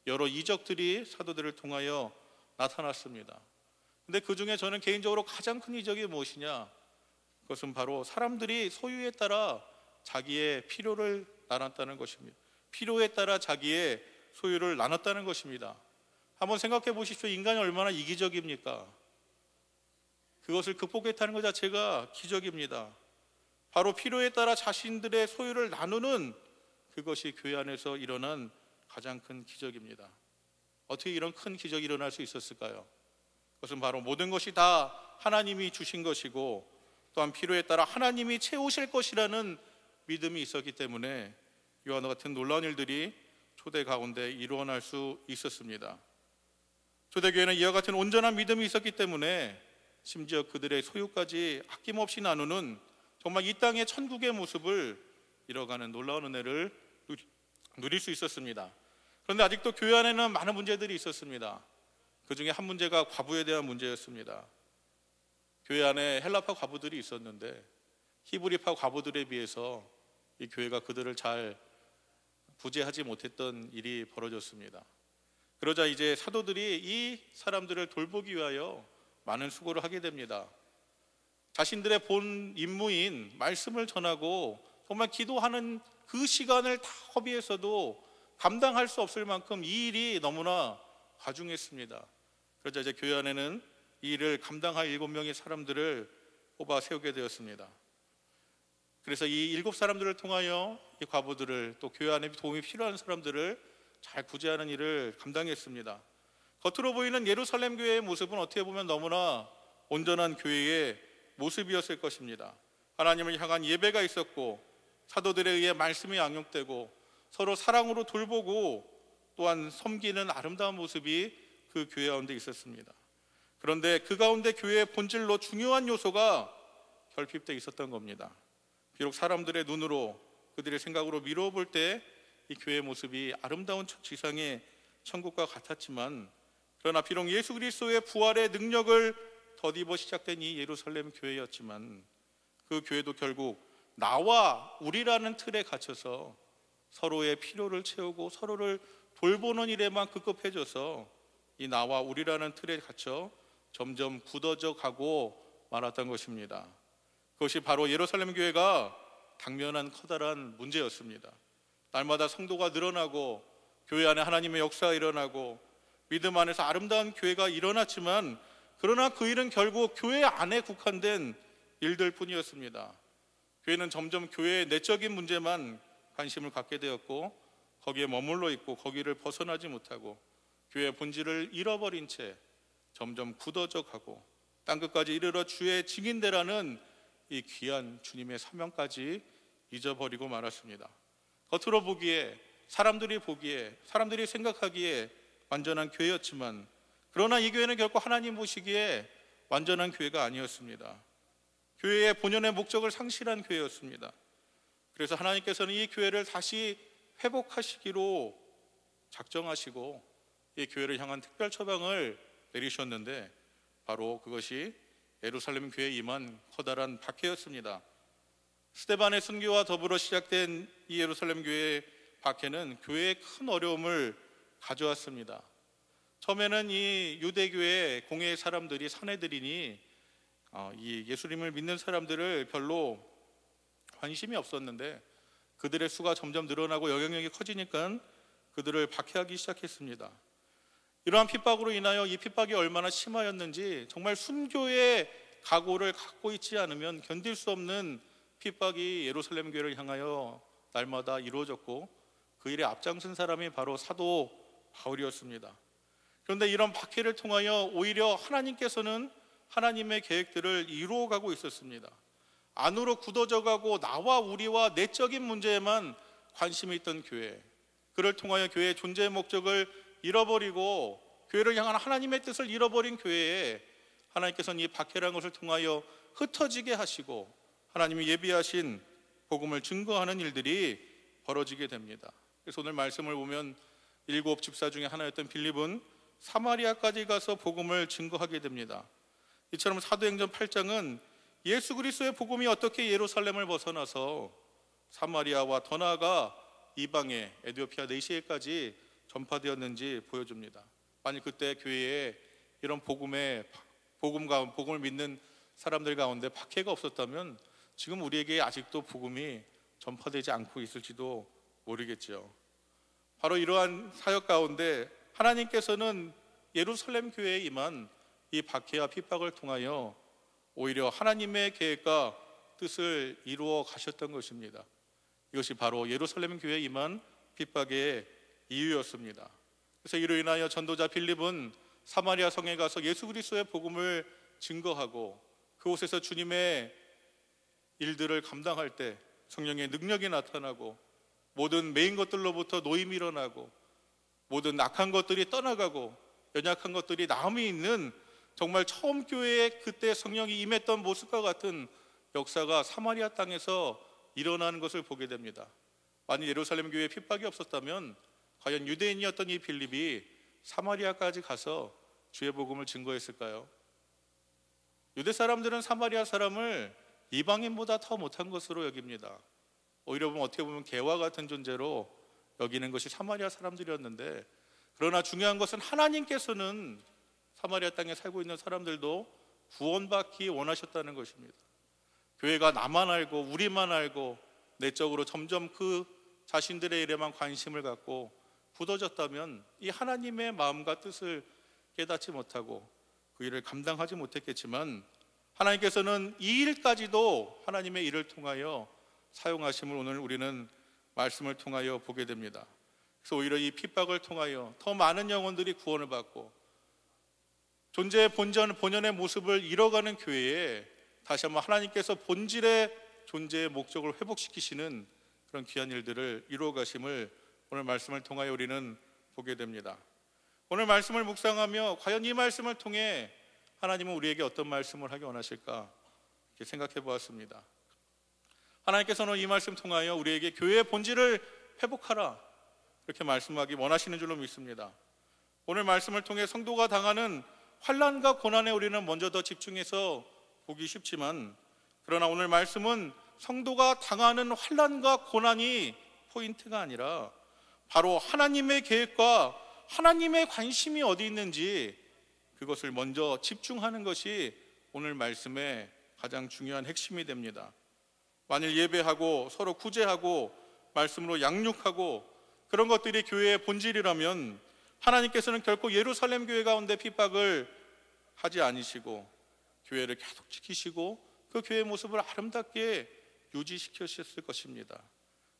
A: 여러 이적들이 사도들을 통하여 나타났습니다. 근데 그 중에 저는 개인적으로 가장 큰 이적이 무엇이냐? 그것은 바로 사람들이 소유에 따라 자기의 필요를 나눴다는 것입니다. 필요에 따라 자기의 소유를 나눴다는 것입니다. 한번 생각해 보십시오. 인간이 얼마나 이기적입니까? 그것을 극복했다는 것 자체가 기적입니다. 바로 필요에 따라 자신들의 소유를 나누는 그것이 교회 안에서 일어난 가장 큰 기적입니다. 어떻게 이런 큰 기적이 일어날 수 있었을까요? 그것은 바로 모든 것이 다 하나님이 주신 것이고, 또한 필요에 따라 하나님이 채우실 것이라는 믿음이 있었기 때문에 이와 같은 놀라운 일들이 초대 가운데 일어날 수 있었습니다. 초대교회는 이와 같은 온전한 믿음이 있었기 때문에 심지어 그들의 소유까지 아낌없이 나누는 정말 이 땅의 천국의 모습을 이뤄가는 놀라운 은혜를 누릴 수 있었습니다. 그런데 아직도 교회 안에는 많은 문제들이 있었습니다. 그 중에 한 문제가 과부에 대한 문제였습니다. 교회 안에 헬라파 과부들이 있었는데 히브리파 과부들에 비해서 이 교회가 그들을 잘 구제하지 못했던 일이 벌어졌습니다. 그러자 이제 사도들이 이 사람들을 돌보기 위하여 많은 수고를 하게 됩니다. 자신들의 본 임무인 말씀을 전하고 정말 기도하는 그 시간을 다 허비해서도 감당할 수 없을 만큼 이 일이 너무나 과중했습니다. 그러자 이제 교회 안에는 이 일을 감당할 7명의 사람들을 뽑아 세우게 되었습니다. 그래서 이 7사람들을 통하여 이 과부들을, 또 교회 안에 도움이 필요한 사람들을 잘 구제하는 일을 감당했습니다. 겉으로 보이는 예루살렘 교회의 모습은 어떻게 보면 너무나 온전한 교회의 모습이었을 것입니다. 하나님을 향한 예배가 있었고, 사도들에 의해 말씀이 양육되고, 서로 사랑으로 돌보고 또한 섬기는 아름다운 모습이 그 교회 가운데 있었습니다. 그런데 그 가운데 교회의 본질로 중요한 요소가 결핍되어 있었던 겁니다. 비록 사람들의 눈으로, 그들의 생각으로 미루어 볼 때 이 교회의 모습이 아름다운 지상의 천국과 같았지만, 그러나 비록 예수 그리스도의 부활의 능력을 덧입어 시작된 이 예루살렘 교회였지만 그 교회도 결국 나와 우리라는 틀에 갇혀서 서로의 필요를 채우고 서로를 돌보는 일에만 급급해져서 이 나와 우리라는 틀에 갇혀 점점 굳어져 가고 말았던 것입니다. 그것이 바로 예루살렘 교회가 당면한 커다란 문제였습니다. 날마다 성도가 늘어나고 교회 안에 하나님의 역사가 일어나고 믿음 안에서 아름다운 교회가 일어났지만, 그러나 그 일은 결국 교회 안에 국한된 일들 뿐이었습니다. 교회는 점점 교회의 내적인 문제만 관심을 갖게 되었고 거기에 머물러 있고 거기를 벗어나지 못하고 교회의 본질을 잃어버린 채 점점 굳어져 가고 땅끝까지 이르러 주의 증인되라는 이 귀한 주님의 사명까지 잊어버리고 말았습니다. 겉으로 보기에, 사람들이 보기에, 사람들이 생각하기에 완전한 교회였지만, 그러나 이 교회는 결코 하나님 보시기에 완전한 교회가 아니었습니다. 교회의 본연의 목적을 상실한 교회였습니다. 그래서 하나님께서는 이 교회를 다시 회복하시기로 작정하시고 이 교회를 향한 특별 처방을 내리셨는데, 바로 그것이 예루살렘 교회에 임한 커다란 박해였습니다. 스데반의 순교와 더불어 시작된 이 예루살렘 교회의 박해는 교회에 큰 어려움을 가져왔습니다. 처음에는 이 유대교의 공회의 사람들이, 사내들이니 이 예수님을 믿는 사람들을 별로 관심이 없었는데, 그들의 수가 점점 늘어나고 영향력이 커지니까 그들을 박해하기 시작했습니다. 이러한 핍박으로 인하여 이 핍박이 얼마나 심하였는지, 정말 순교의 각오를 갖고 있지 않으면 견딜 수 없는 핍박이 예루살렘 교회를 향하여 날마다 이루어졌고, 그 일에 앞장선 사람이 바로 사도 바울이었습니다. 그런데 이런 박해를 통하여 오히려 하나님께서는 하나님의 계획들을 이루어가고 있었습니다. 안으로 굳어져 가고 나와 우리와 내적인 문제에만 관심이 있던 교회, 그를 통하여 교회의 존재의 목적을 잃어버리고 교회를 향한 하나님의 뜻을 잃어버린 교회에 하나님께서는 이 박해라는 것을 통하여 흩어지게 하시고 하나님이 예비하신 복음을 증거하는 일들이 벌어지게 됩니다. 그래서 오늘 말씀을 보면 7 집사 중에 하나였던 빌립은 사마리아까지 가서 복음을 증거하게 됩니다. 이처럼 사도행전 8장은 예수 그리스도의 복음이 어떻게 예루살렘을 벗어나서 사마리아와 더 나아가 이방의 에티오피아 내시에까지 전파되었는지 보여줍니다. 만약 그때 교회에 이런 복음을 믿는 사람들 가운데 박해가 없었다면 지금 우리에게 아직도 복음이 전파되지 않고 있을지도 모르겠죠. 바로 이러한 사역 가운데 하나님께서는 예루살렘 교회에 임한 이 박해와 핍박을 통하여 오히려 하나님의 계획과 뜻을 이루어 가셨던 것입니다. 이것이 바로 예루살렘 교회에 임한 핍박의 이유였습니다. 그래서 이로 인하여 전도자 빌립은 사마리아 성에 가서 예수 그리스도의 복음을 증거하고 그곳에서 주님의 일들을 감당할 때 성령의 능력이 나타나고 모든 매인 것들로부터 노임이 일어나고 모든 악한 것들이 떠나가고 연약한 것들이 남이 있는, 정말 처음 교회에 그때 성령이 임했던 모습과 같은 역사가 사마리아 땅에서 일어나는 것을 보게 됩니다. 만약 예루살렘 교회에 핍박이 없었다면 과연 유대인이었던 이 빌립이 사마리아까지 가서 주의 복음을 증거했을까요? 유대 사람들은 사마리아 사람을 이방인보다 더 못한 것으로 여깁니다. 오히려 보면 어떻게 보면 개와 같은 존재로 여기는 것이 사마리아 사람들이었는데, 그러나 중요한 것은 하나님께서는 사마리아 땅에 살고 있는 사람들도 구원받기 원하셨다는 것입니다. 교회가 나만 알고 우리만 알고 내적으로 점점 그 자신들의 일에만 관심을 갖고 굳어졌다면 이 하나님의 마음과 뜻을 깨닫지 못하고 그 일을 감당하지 못했겠지만, 하나님께서는 이 일까지도 하나님의 일을 통하여 사용하심을 오늘 우리는 말씀을 통하여 보게 됩니다. 그래서 오히려 이 핍박을 통하여 더 많은 영혼들이 구원을 받고 존재의 본연의 모습을 잃어가는 교회에 다시 한번 하나님께서 본질의 존재의 목적을 회복시키시는 그런 귀한 일들을 이루어 가심을 오늘 말씀을 통하여 우리는 보게 됩니다. 오늘 말씀을 묵상하며 과연 이 말씀을 통해 하나님은 우리에게 어떤 말씀을 하기 원하실까 이렇게 생각해 보았습니다. 하나님께서는 이 말씀 통하여 우리에게 교회의 본질을 회복하라 이렇게 말씀하기 원하시는 줄로 믿습니다. 오늘 말씀을 통해 성도가 당하는 환난과 고난에 우리는 먼저 더 집중해서 보기 쉽지만, 그러나 오늘 말씀은 성도가 당하는 환난과 고난이 포인트가 아니라 바로 하나님의 계획과 하나님의 관심이 어디 있는지 그것을 먼저 집중하는 것이 오늘 말씀의 가장 중요한 핵심이 됩니다. 만일 예배하고 서로 구제하고 말씀으로 양육하고 그런 것들이 교회의 본질이라면 하나님께서는 결코 예루살렘 교회 가운데 핍박을 하지 않으시고 교회를 계속 지키시고 그 교회의 모습을 아름답게 유지시키셨을 것입니다.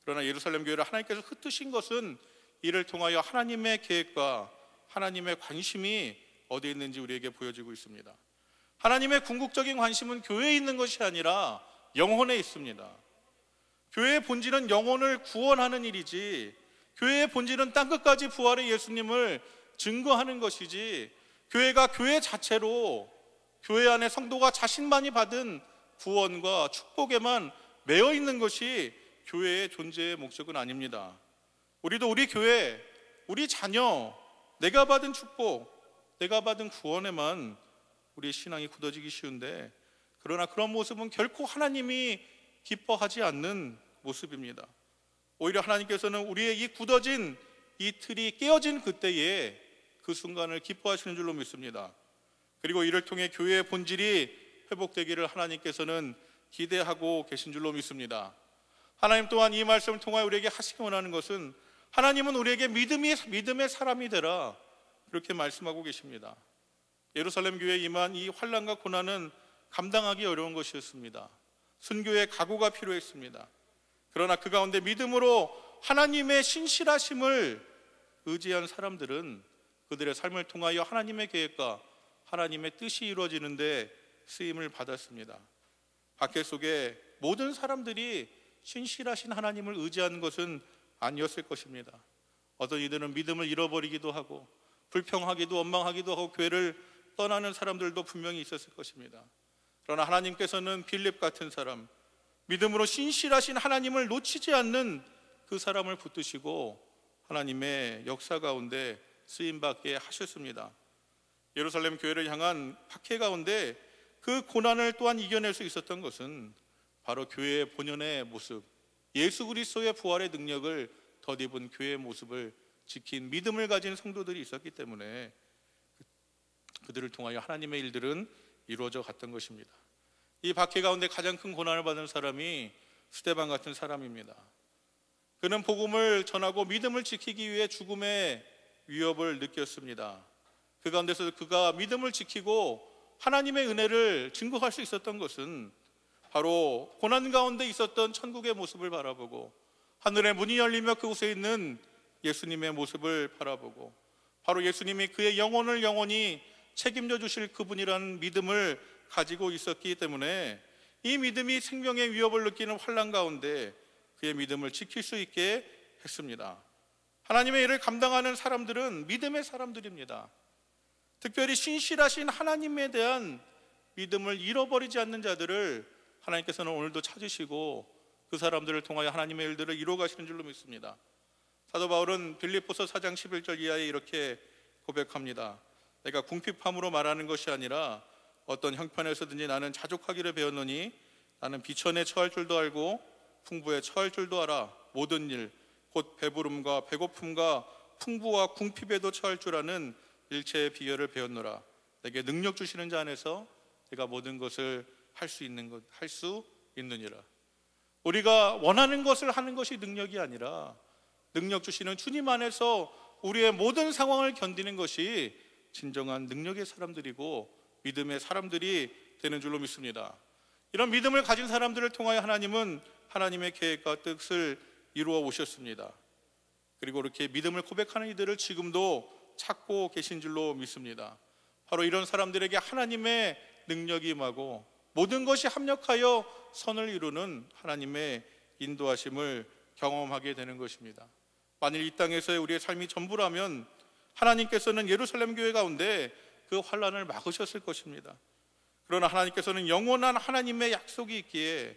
A: 그러나 예루살렘 교회를 하나님께서 흩으신 것은 이를 통하여 하나님의 계획과 하나님의 관심이 어디에 있는지 우리에게 보여주고 있습니다. 하나님의 궁극적인 관심은 교회에 있는 것이 아니라 영혼에 있습니다. 교회의 본질은 영혼을 구원하는 일이지, 교회의 본질은 땅끝까지 부활의 예수님을 증거하는 것이지, 교회가 교회 자체로 교회 안에 성도가 자신만이 받은 구원과 축복에만 매여 있는 것이 교회의 존재의 목적은 아닙니다. 우리도 우리 교회, 우리 자녀, 내가 받은 축복, 내가 받은 구원에만 우리의 신앙이 굳어지기 쉬운데, 그러나 그런 모습은 결코 하나님이 기뻐하지 않는 모습입니다. 오히려 하나님께서는 우리의 이 굳어진 이 틀이 깨어진 그때에 그 순간을 기뻐하시는 줄로 믿습니다. 그리고 이를 통해 교회의 본질이 회복되기를 하나님께서는 기대하고 계신 줄로 믿습니다. 하나님 또한 이 말씀을 통하여 우리에게 하시기 원하는 것은, 하나님은 우리에게 믿음의 사람이 되라, 그렇게 말씀하고 계십니다. 예루살렘 교회에 임한 이 환난과 고난은 감당하기 어려운 것이었습니다. 순교의 각오가 필요했습니다. 그러나 그 가운데 믿음으로 하나님의 신실하심을 의지한 사람들은 그들의 삶을 통하여 하나님의 계획과 하나님의 뜻이 이루어지는데 쓰임을 받았습니다. 박해 속에 모든 사람들이 신실하신 하나님을 의지하는 것은 아니었을 것입니다. 어떤 이들은 믿음을 잃어버리기도 하고 불평하기도 원망하기도 하고 교회를 떠나는 사람들도 분명히 있었을 것입니다. 그러나 하나님께서는 빌립 같은 사람, 믿음으로 신실하신 하나님을 놓치지 않는 그 사람을 붙드시고 하나님의 역사 가운데 쓰임받게 하셨습니다. 예루살렘 교회를 향한 박해 가운데 그 고난을 또한 이겨낼 수 있었던 것은 바로 교회의 본연의 모습, 예수 그리스도의 부활의 능력을 덧입은 교회의 모습을 지킨 믿음을 가진 성도들이 있었기 때문에 그들을 통하여 하나님의 일들은 이루어져 갔던 것입니다. 이 박해 가운데 가장 큰 고난을 받은 사람이 스데반 같은 사람입니다. 그는 복음을 전하고 믿음을 지키기 위해 죽음의 위협을 느꼈습니다. 그 가운데서 그가 믿음을 지키고 하나님의 은혜를 증거할 수 있었던 것은 바로 고난 가운데 있었던 천국의 모습을 바라보고 하늘의 문이 열리며 그곳에 있는 예수님의 모습을 바라보고 바로 예수님이 그의 영혼을 영원히 책임져 주실 그분이라는 믿음을 가지고 있었기 때문에 이 믿음이 생명의 위협을 느끼는 환난 가운데 그의 믿음을 지킬 수 있게 했습니다. 하나님의 일을 감당하는 사람들은 믿음의 사람들입니다. 특별히 신실하신 하나님에 대한 믿음을 잃어버리지 않는 자들을 하나님께서는 오늘도 찾으시고 그 사람들을 통하여 하나님의 일들을 이루어 가시는 줄로 믿습니다. 사도 바울은 빌립보서 4장 11절 이하에 이렇게 고백합니다. 내가 궁핍함으로 말하는 것이 아니라 어떤 형편에서든지 나는 자족하기를 배웠노니 나는 비천에 처할 줄도 알고 풍부에 처할 줄도 알아. 모든 일 곧 배부름과 배고픔과 풍부와 궁핍에도 처할 줄 아는 일체의 비결을 배웠노라. 내게 능력 주시는 자 안에서 내가 모든 것을 할 수 있느니라. 우리가 원하는 것을 하는 것이 능력이 아니라 능력 주시는 주님 안에서 우리의 모든 상황을 견디는 것이 진정한 능력의 사람들이고 믿음의 사람들이 되는 줄로 믿습니다. 이런 믿음을 가진 사람들을 통하여 하나님은 하나님의 계획과 뜻을 이루어 오셨습니다. 그리고 이렇게 믿음을 고백하는 이들을 지금도 찾고 계신 줄로 믿습니다. 바로 이런 사람들에게 하나님의 능력이 임하고 모든 것이 합력하여 선을 이루는 하나님의 인도하심을 경험하게 되는 것입니다. 만일 이 땅에서의 우리의 삶이 전부라면 하나님께서는 예루살렘 교회 가운데 그 환난을 막으셨을 것입니다. 그러나 하나님께서는 영원한 하나님의 약속이 있기에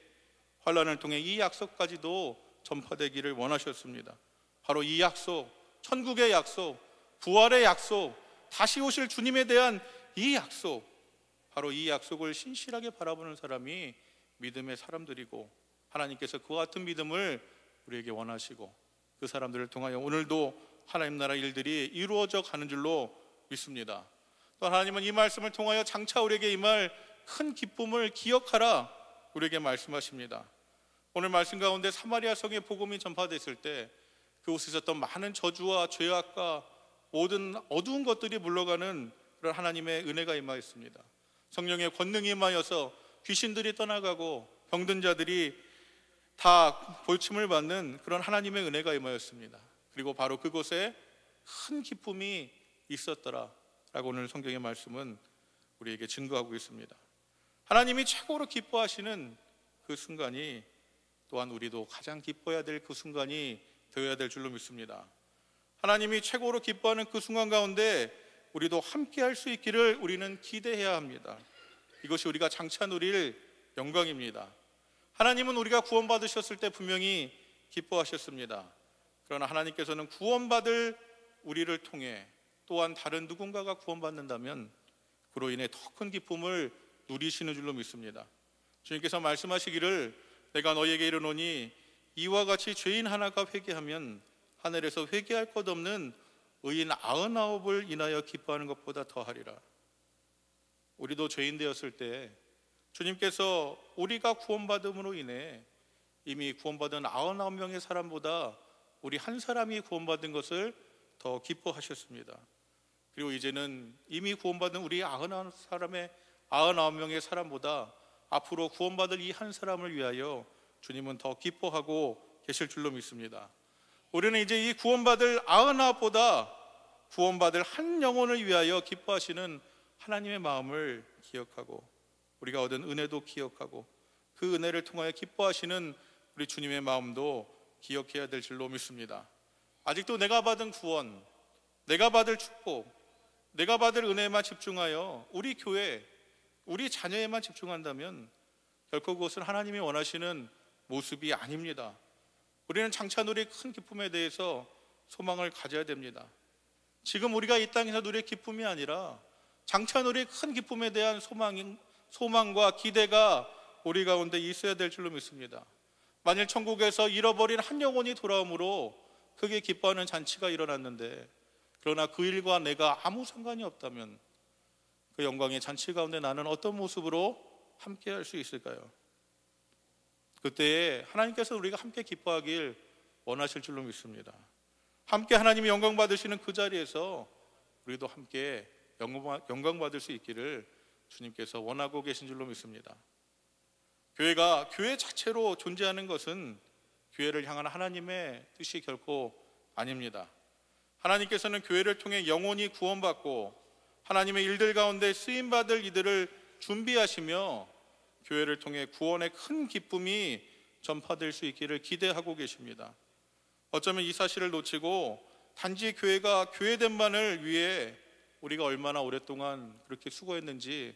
A: 환난을 통해 이 약속까지도 전파되기를 원하셨습니다. 바로 이 약속, 천국의 약속, 부활의 약속, 다시 오실 주님에 대한 이 약속, 바로 이 약속을 신실하게 바라보는 사람이 믿음의 사람들이고 하나님께서 그와 같은 믿음을 우리에게 원하시고 그 사람들을 통하여 오늘도 하나님 나라 일들이 이루어져 가는 줄로 믿습니다. 또 하나님은 이 말씀을 통하여 장차 우리에게 임할 큰 기쁨을 기억하라 우리에게 말씀하십니다. 오늘 말씀 가운데 사마리아 성의 복음이 전파됐을 때 그곳에 있었던 많은 저주와 죄악과 모든 어두운 것들이 물러가는 그런 하나님의 은혜가 임하였습니다. 성령의 권능이 임하여서 귀신들이 떠나가고 병든 자들이 다 볼침을 받는 그런 하나님의 은혜가 임하였습니다. 그리고 바로 그곳에 큰 기쁨이 있었더라 라고 오늘 성경의 말씀은 우리에게 증거하고 있습니다. 하나님이 최고로 기뻐하시는 그 순간이 또한 우리도 가장 기뻐해야 될 그 순간이 되어야 될 줄로 믿습니다. 하나님이 최고로 기뻐하는 그 순간 가운데 우리도 함께 할 수 있기를 우리는 기대해야 합니다. 이것이 우리가 장차 누릴 영광입니다. 하나님은 우리가 구원받으셨을 때 분명히 기뻐하셨습니다. 그러나 하나님께서는 구원받을 우리를 통해 또한 다른 누군가가 구원받는다면 그로 인해 더 큰 기쁨을 누리시는 줄로 믿습니다. 주님께서 말씀하시기를 내가 너희에게 이르노니 이와 같이 죄인 하나가 회개하면 하늘에서 회개할 것 없는 의인 99을 인하여 기뻐하는 것보다 더하리라. 우리도 죄인 되었을 때 주님께서 우리가 구원받음으로 인해 이미 구원받은 99명의 사람보다 우리 한 사람이 구원받은 것을 더 기뻐하셨습니다. 그리고 이제는 이미 구원받은 우리 99명의 사람보다 앞으로 구원받을 이 한 사람을 위하여 주님은 더 기뻐하고 계실 줄로 믿습니다. 우리는 이제 이 구원받을 99보다 구원받을 한 영혼을 위하여 기뻐하시는 하나님의 마음을 기억하고 우리가 얻은 은혜도 기억하고 그 은혜를 통하여 기뻐하시는 우리 주님의 마음도 기억해야 될 줄로 믿습니다. 아직도 내가 받은 구원, 내가 받을 축복, 내가 받을 은혜에만 집중하여 우리 교회, 우리 자녀에만 집중한다면 결코 그것은 하나님이 원하시는 모습이 아닙니다. 우리는 장차 누릴 큰 기쁨에 대해서 소망을 가져야 됩니다. 지금 우리가 이 땅에서 누릴 기쁨이 아니라 장차 누릴 큰 기쁨에 대한 소망과 기대가 우리 가운데 있어야 될 줄로 믿습니다. 만일 천국에서 잃어버린 한 영혼이 돌아오므로 크게 기뻐하는 잔치가 일어났는데 그러나 그 일과 내가 아무 상관이 없다면 그 영광의 잔치 가운데 나는 어떤 모습으로 함께 할 수 있을까요? 그때에 하나님께서 우리가 함께 기뻐하길 원하실 줄로 믿습니다. 함께 하나님이 영광 받으시는 그 자리에서 우리도 함께 영광 받을 수 있기를 주님께서 원하고 계신 줄로 믿습니다. 교회가 교회 자체로 존재하는 것은 교회를 향한 하나님의 뜻이 결코 아닙니다. 하나님께서는 교회를 통해 영혼이 구원받고 하나님의 일들 가운데 쓰임받을 이들을 준비하시며 교회를 통해 구원의 큰 기쁨이 전파될 수 있기를 기대하고 계십니다. 어쩌면 이 사실을 놓치고 단지 교회가 교회된만을 위해 우리가 얼마나 오랫동안 그렇게 수고했는지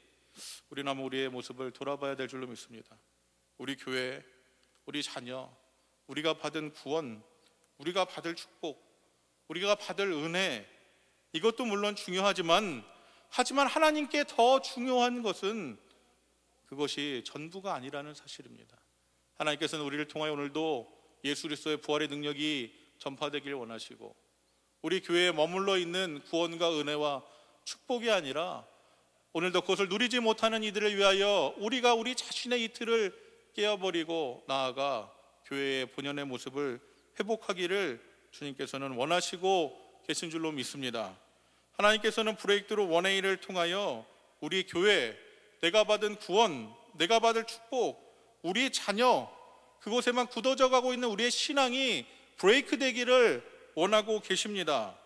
A: 우리는 한번 우리의 모습을 돌아봐야 될 줄로 믿습니다. 우리 교회, 우리 자녀, 우리가 받은 구원, 우리가 받을 축복, 우리가 받을 은혜, 이것도 물론 중요하지만 하나님께 더 중요한 것은 그것이 전부가 아니라는 사실입니다. 하나님께서는 우리를 통하여 오늘도 예수 그리스도의 부활의 능력이 전파되길 원하시고 우리 교회에 머물러 있는 구원과 은혜와 축복이 아니라 오늘도 그것을 누리지 못하는 이들을 위하여 우리가 우리 자신의 이틀을 깨어버리고 나아가 교회의 본연의 모습을 회복하기를 주님께서는 원하시고 계신 줄로 믿습니다. 하나님께서는 브레이크드루 1A를 통하여 우리 교회, 내가 받은 구원, 내가 받을 축복, 우리 자녀, 그곳에만 굳어져 가고 있는 우리의 신앙이 브레이크 되기를 원하고 계십니다.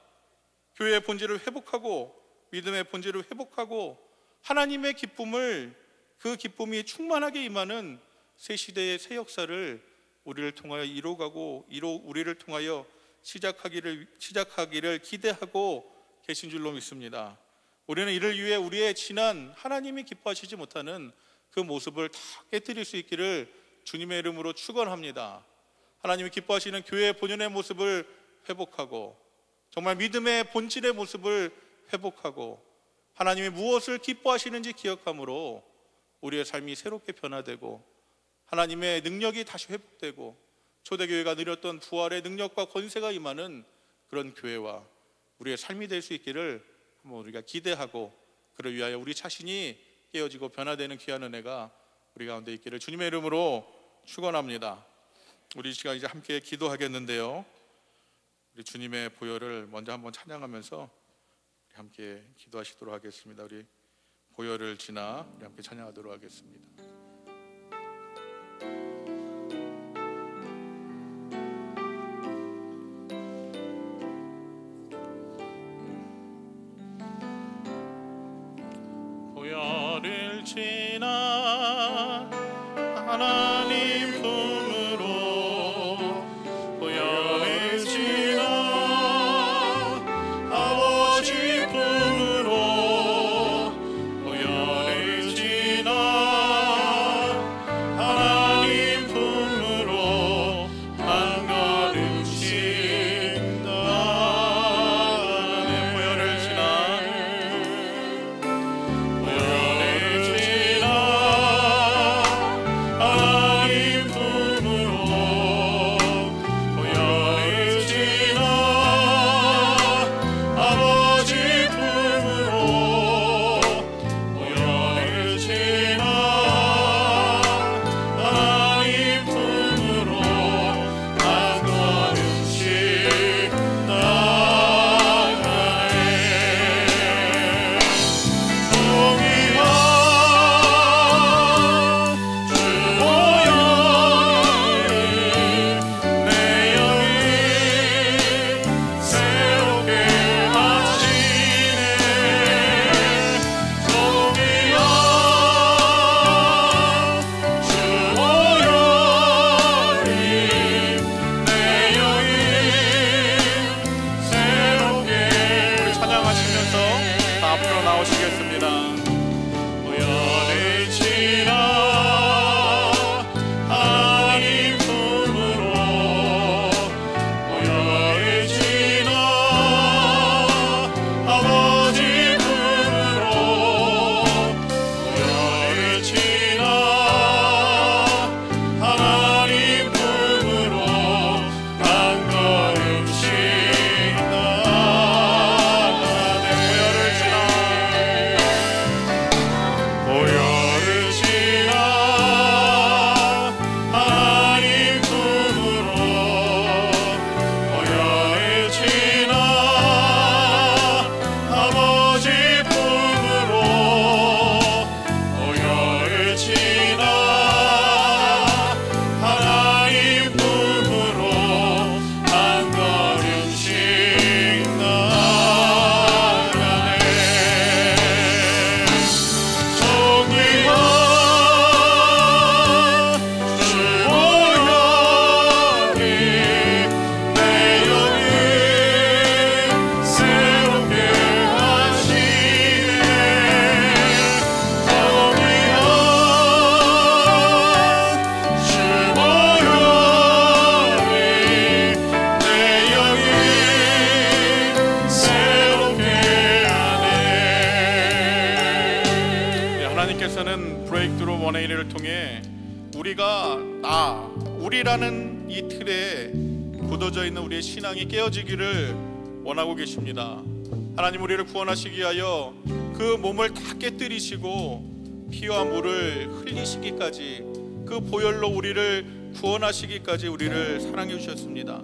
A: 교회의 본질을 회복하고 믿음의 본질을 회복하고 하나님의 기쁨을, 그 기쁨이 충만하게 임하는 새 시대의 새 역사를 우리를 통하여 우리를 통하여 시작하기를 기대하고 계신 줄로 믿습니다. 우리는 이를 위해 우리의 지난 하나님이 기뻐하시지 못하는 그 모습을 다 깨뜨릴 수 있기를 주님의 이름으로 축원합니다. 하나님이 기뻐하시는 교회의 본연의 모습을 회복하고 정말 믿음의 본질의 모습을 회복하고 하나님이 무엇을 기뻐하시는지 기억함으로 우리의 삶이 새롭게 변화되고 하나님의 능력이 다시 회복되고 초대교회가 누렸던 부활의 능력과 권세가 임하는 그런 교회와 우리의 삶이 될 수 있기를 한번 우리가 기대하고, 그를 위하여 우리 자신이 깨어지고 변화되는 귀한 은혜가 우리 가운데 있기를 주님의 이름으로 축원합니다. 우리 시간 이제 함께 기도하겠는데요, 우리 주님의 보혈을 먼저 한번 찬양하면서 우리 함께 기도하시도록 하겠습니다. 우리 보혈을 지나 우리 함께 찬양하도록 하겠습니다. 보혈을 지나 하나님 품으로, 보혈을 지나 아버지 품으로, 보혈을 지나 하나님 품으로 한 걸음씩 나아가네. 보혈을 지나 앞으로 나오시겠습니다. 보혈을 지나 하나님 품으로, 보혈을 지나 아버지 품으로, 보혈을 지나 하나님 품으로 한 걸음씩 하나님께서는 브레이크드루 180를 통해 우리라는 이 틀에 굳어져 있는 우리의 신앙이 깨어지기를 원하고 계십니다. 하나님 우리를 구원하시기 위하여 그 몸을 다 깨뜨리시고 피와 물을 흘리시기까지, 그 보혈로 우리를 구원하시기까지 우리를 사랑해 주셨습니다.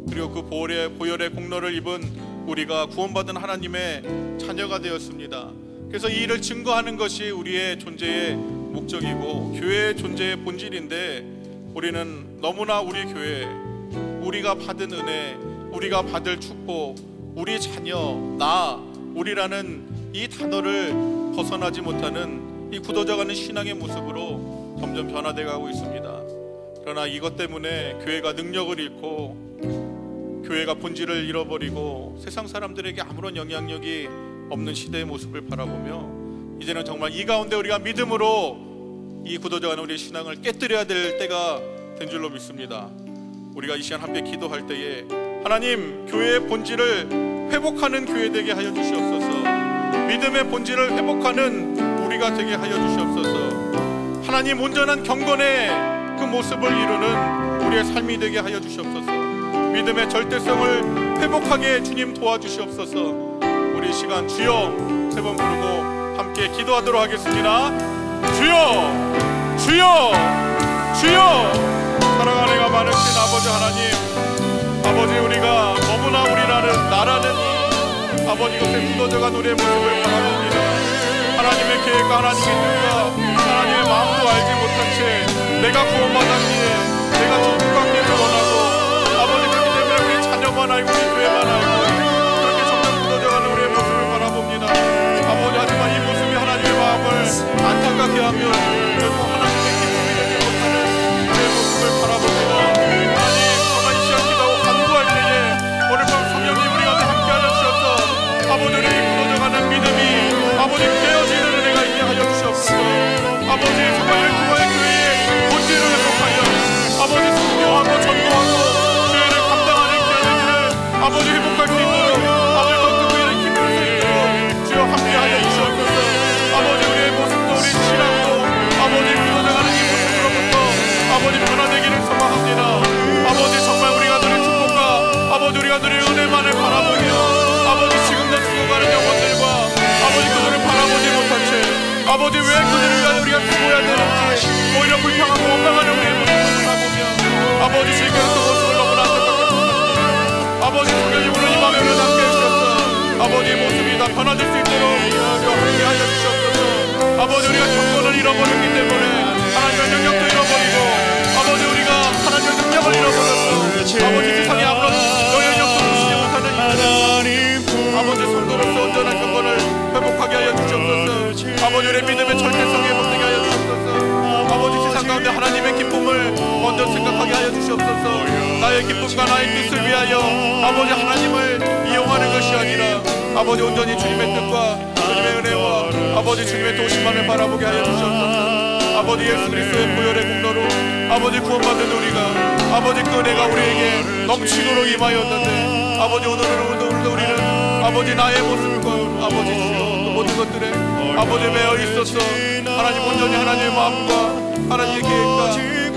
A: 그리고 그 보혈의 공로를 입은 우리가 구원받은 하나님의 자녀가 되었습니다. 그래서 이 일을 증거하는 것이 우리의 존재의 목적이고 교회의 존재의 본질인데, 우리는 너무나 우리 교회, 우리가 받은 은혜, 우리가 받을 축복, 우리 자녀, 우리라는 이 단어를 벗어나지 못하는 이 굳어져가는 신앙의 모습으로 점점 변화되어 가고 있습니다. 그러나 이것 때문에 교회가 능력을 잃고 교회가 본질을 잃어버리고 세상 사람들에게 아무런 영향력이 없는 시대의 모습을 바라보며, 이제는 정말 이 가운데 우리가 믿음으로 이 굳어져가는 우리의 신앙을 깨뜨려야 될 때가 된 줄로 믿습니다. 우리가 이 시간 함께 기도할 때에 하나님, 교회의 본질을 회복하는 교회 되게 하여 주시옵소서. 믿음의 본질을 회복하는 우리가 되게 하여 주시옵소서. 하나님, 온전한 경건의 그 모습을 이루는 우리의 삶이 되게 하여 주시옵소서. 믿음의 절대성을 회복하게 주님 도와주시옵소서. 우리 시간 주여 세 번 부르고 함께 기도하도록 하겠습니다. 주여 주여 주여. 사랑하는 이가 많으신 아버지 하나님, 아버지 우리가 너무나 우리라는 나라는 아버지 것에 굳어져간 우리의 모습을 바라봅니다. 하나님의 계획과 하나님의 뜻과 하나님의 마음도 알지 못한 채 내가 구원받았기에 내가 천국 받기를 원하고 아버지 그렇기 때문에 우리 자녀만 알고 우리 교회만 알고 그렇게 점점 굳어져가는 우리의 모습을 바라봅니다. 아버지 하지만 이 모습이 하나님의 마음을 안타깝게 하며 결국 하나님의 기쁨이 되지 못하는 우리의 모습을 바라봅니다. 하나님 정말 이 시간 기도하고 간구할 때에 오늘 밤 성령님 우리 가운데 함께하여 주셔서 아버지 우리 굳어져가는 믿음이 아버지 깨어지는 은혜가 있게 하여 주시옵소서. 아버지 정말 열두가의 교회의 본질을 회복하여 아버지 순교하고 전도하고 주의를 감당하는 기회를 아버지 회복할 수 있도록 아버지 더욱더 교회를 기쁠 수 있도록 주여 함께하여 주시옵소서. 아버지 우리의 모습도 우리 신앙도 아버지 굳어져가는 이 모습으로부터 아버지 변화되기를 소망합니다. 아버지 정말 우리가 누릴 축복과 아버지 우리가 누릴 은혜만을 바라보며 아버지 지금도 죽어가는 영혼들과 아버지 그들을 바라보지 못한 채 아버지 왜 그들을 위하여 우리가 죽어야 되는지 오히려 불평하고 원망하는 우리의 모습을 바라보며 아버지 주님께서 그 모습을 너무나 안타깝게 생각합니다. 아버지 성령님 오늘 이 밤에 우리를 함께 해주셔서 아버지의 모습이 다 변화될 수 있도록 함께 하여 주시옵소서. 아버지 우리가 경건을 잃어버렸기 때문에 하나님의 능력도 잃어버리고 아버지 우리가 하나님의 능력을 잃어버렸어. 아버지 세상에 아무런 영향력도 주시지 못하는 아버지 성도로서 온전한 경건을 회복하게 하여 주시옵소서. 아버지 우리의 믿음의 절대성에 회복되게 하여 주시옵소서. 아버지 세상 가운데 하나님의 기쁨을 먼저 생각하게 하여 주시옵소서. 나의 기쁨과 나의 뜻을 위하여 아버지 하나님을 이용하는 것이 아니라 아버지 온전히 주님의 뜻과 주님의 은혜와 아버지 주님의 도심만을 바라보게 하여 주시옵소서. 아버지 예수 그리스도의 보혈의 공로로 아버지 구원받은 우리가 아버지 그 은혜가 우리에게 넘치도록 임하였는데 아버지 오늘도 우리는 아버지 나의 모습과 아버지 주여 그 모든 것들에 아버지 매여 있어서 하나님 온전히 하나님의 마음과 하나님의 계획과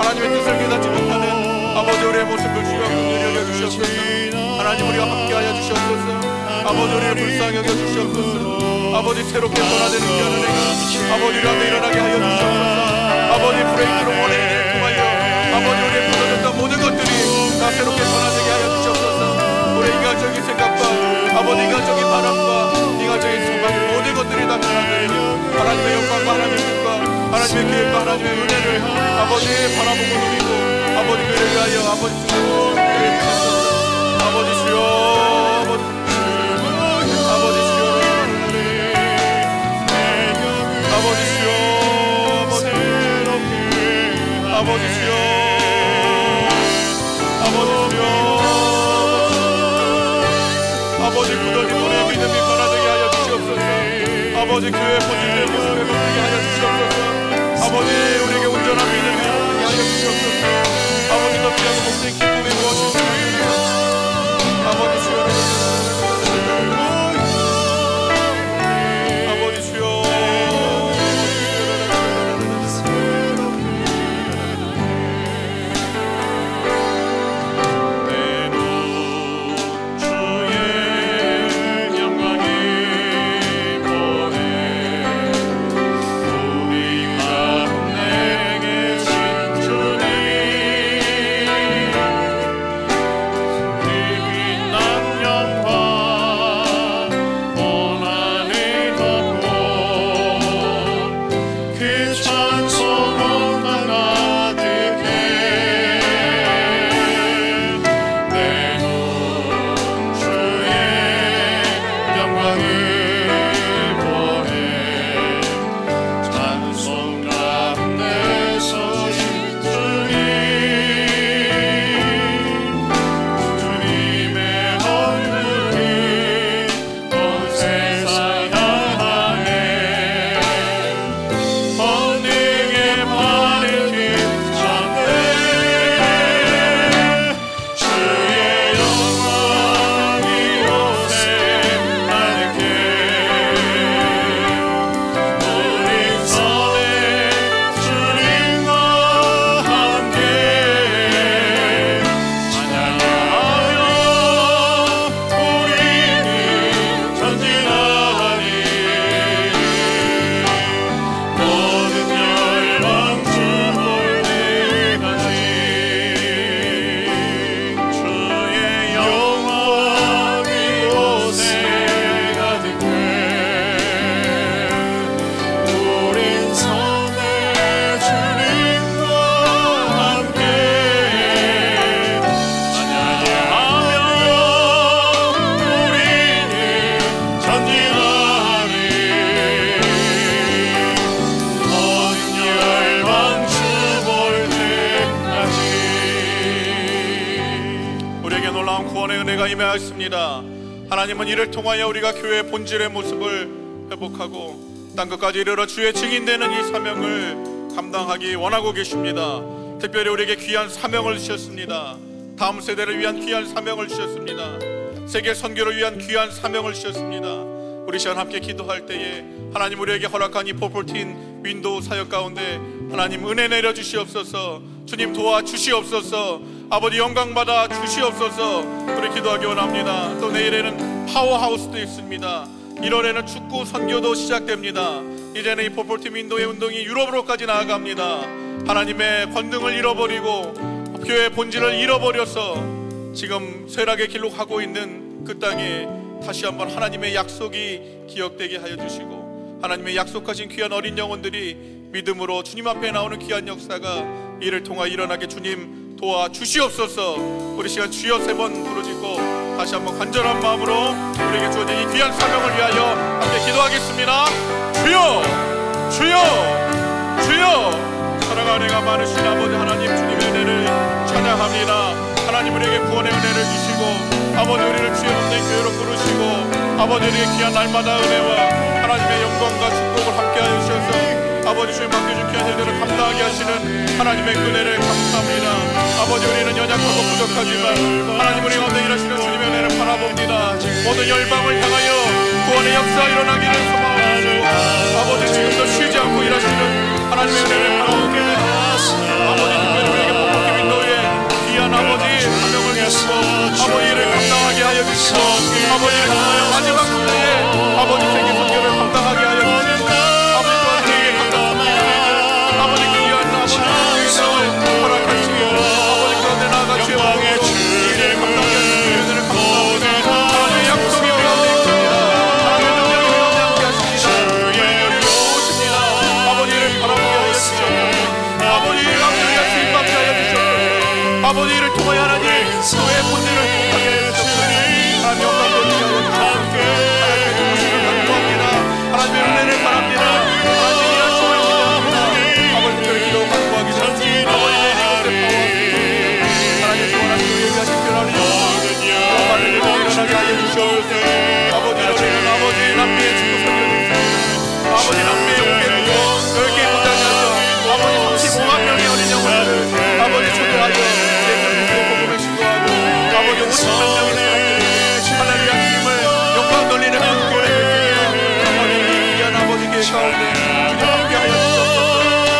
A: 하나님의 뜻을 깨닫지 못하는 아버지 우리의 모습을 주여 긍휼히 여겨 주시옵소서. 하나님 우리와 함께하여 주시옵소서. 아버지 우리를 불쌍히 여겨 주시옵소서. 아버지 새롭게 변화되는 귀한 은혜가 아버지 우리 안에 일어나게 하여 주시옵소서. 아버지 브레이크로 원행을 통하여 아버지 우리의 부서졌던 모든 것들이 다 새롭게 변화되게 하여 주시옵소서. 우리의 인간적인 생각과 아버지 인간적인 바람과 인간적인 소망 모든 것들이 다 변화되며 하나님의 영광과 하나님의 뜻과 하나님의 계획과 하나님의 은혜를 아버지 바라보고 누리고 아버지 그를 위하여 아버지 주여 아버지 주여 아버지 주여 아버지 주여 아버지 주여 아버지 주여 아버지 굳어진 우리의 믿음이 변화되게 하여 주시옵소서. 아버지 교회의 본질의 모습을 회복되게 하여 주시옵소서. 아버지 우리에게 온전한 믿음이 회복되게 하여 주시옵소서. 아버지 더 귀하고 복된 기쁨이 무엇인지 아버지 주여 아버지 주여
B: 우리 가운데
A: 기도하였습니다. 하나님은 이를 통하여 우리가 교회의 본질의 모습을 회복하고 땅끝까지 이르러 주의 증인되는 이 사명을 감당하기 원하고 계십니다. 특별히 우리에게 귀한 사명을 주셨습니다. 다음 세대를 위한 귀한 사명을 주셨습니다. 세계 선교를 위한 귀한 사명을 주셨습니다. 우리 시간 함께 기도할 때에 하나님 우리에게 허락한 이 포폴틴 윈도우 사역 가운데 하나님 은혜 내려 주시옵소서. 주님 도와 주시옵소서. 아버지 영광 받아 주시옵소서. 우리 기도하기 원합니다. 또 내일에는 파워하우스도 있습니다. 1월에는 축구 선교도 시작됩니다. 이제는 이 포폴틴 윈도우의 운동이 유럽으로까지 나아갑니다. 하나님의 권능을 잃어버리고 교회의 본질을 잃어버려서 지금 쇠락의 길로 가고 있는 그 땅에 다시 한번 하나님의 약속이 기억되게 하여 주시고 하나님의 약속하신 귀한 어린 영혼들이 믿음으로 주님 앞에 나오는 귀한 역사가 이를 통하여 일어나게 주님 도와 주시옵소서. 우리 시간 주여 3번 부르짖고 다시 한번 간절한 마음으로 우리에게 주어진 이 귀한 사명을 위하여 함께 기도하겠습니다. 주여 주여 주여. 사랑하는 은혜가 많으신 아버지 하나님 주님의 은혜를 찬양합니다. 하나님 우리에게 구원의 은혜를 주시고 아버지 우리를 주의 없는 교회로 부르시고 아버지 우리의 귀한 날마다 은혜와 하나님의 영광과 축복을 함께하여 주셔서 아버지 주님 맡겨준 귀한 일들을 감당하게 하시는 하나님의 은혜를 감사합니다. 아버지 우리는 연약하고 부족하지만 하나님 우리 가운데 일하시는 주님의 은혜를 바라봅니다. 모든 열방을 향하여 구원의 역사가 일어나기를 소망하시고 아버지 지금도 쉬지 않고 일하시는 하나님의 은혜를 바라봅니다. 아버지 특별히 우리에게 포포티 윈도우에 귀한 아버지 사명을 주시고 아버지 이를 감당하게 하여 주시고 아버지를 통하여 마지막 때에 아버지 세계 선교를 감당하게 하여 주시고 아버지 또한 우리에게 감당합니다. 아버지 귀한 아버지 성을 허락하시고 아버지 가운데 나아가 주의 일을 감당하게 하여 주시는 은혜를 감사합니다. 하나님의 약속이 우리 가운데 있습니다. 하나님의 능력이 우리 가운데 함께 하십니다. 주님이 오십니다. 아버지를 바라보게 하여 주시옵소서. 아버지 가운데 우리가 주임받게 하여 주시옵소서. 아버지 이를 통하여 하나님 교회의 본질을 회복하게 하여 주시옵소서. 하나님 영광 돌리게 하여 주시옵소서. 하나님의 도우심을 간구합니다. 하나님의 은혜를 바랍니다. 하나님의 일하심을 기도합니다. 아버지 특별히 기도 간구하기 전에 아버지 내 이곳에 파워하시고 하나님 소원하신 우리에게 하신 변화를 영광을 일어나게 하여 주시옵소서. 아버지 우리는 아버지 남미의 축구 선교를 드리겠습니다. 아버지 남미의 10개 무장이어서 아버지 35만 명의 어린 영혼들을 아버지 초대하여 복음을 신고하고 아버지 50만 명의 사람들이 하나님의 하나님을 영광 돌리는 그분의 아버지 귀한 아버지 계획 가운데 주님 함께 하여 주시옵소서.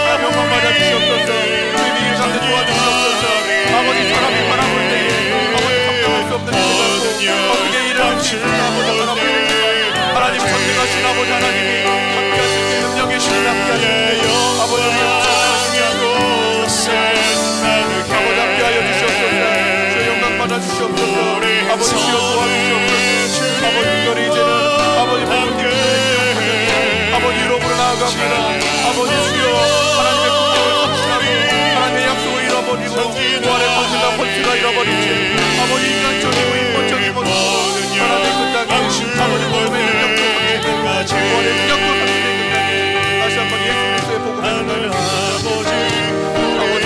A: 하나님 영광 받아 주시옵소서. 주님이 일 가운데 도와주시옵소서. 아버지 사람이 바라볼 때에 아버지 감당할 수 없는 일을 어떻게 일을 할지 아버지 바라볼 때에 하나님 전능하신 아버지 하나님이 함께 하실 때 능력의 신이 함께 하실 때 아버지 아버지 함께하여 주시옵소서. 주의 영광 받아 주시옵소서. 아버지 주여 도와주시옵소서. 아버지 특별히 이제는 아버지 부모님들 아버지 유럽으로 나아갑니다. 아버지 주여 하나님의 국경을 확신하고 하나님의 약속을 잃어버리고 부활의 본질과 본질을 잃어버리지 아버지 인간적이고 인본적인 모습 하나님의 그 땅에 아버지 복음의 능력도 상실되고 부활의 능력도 상실된 그 땅에 다시 한번 예수 그리스도의 복음을 전하는 아버지 아버지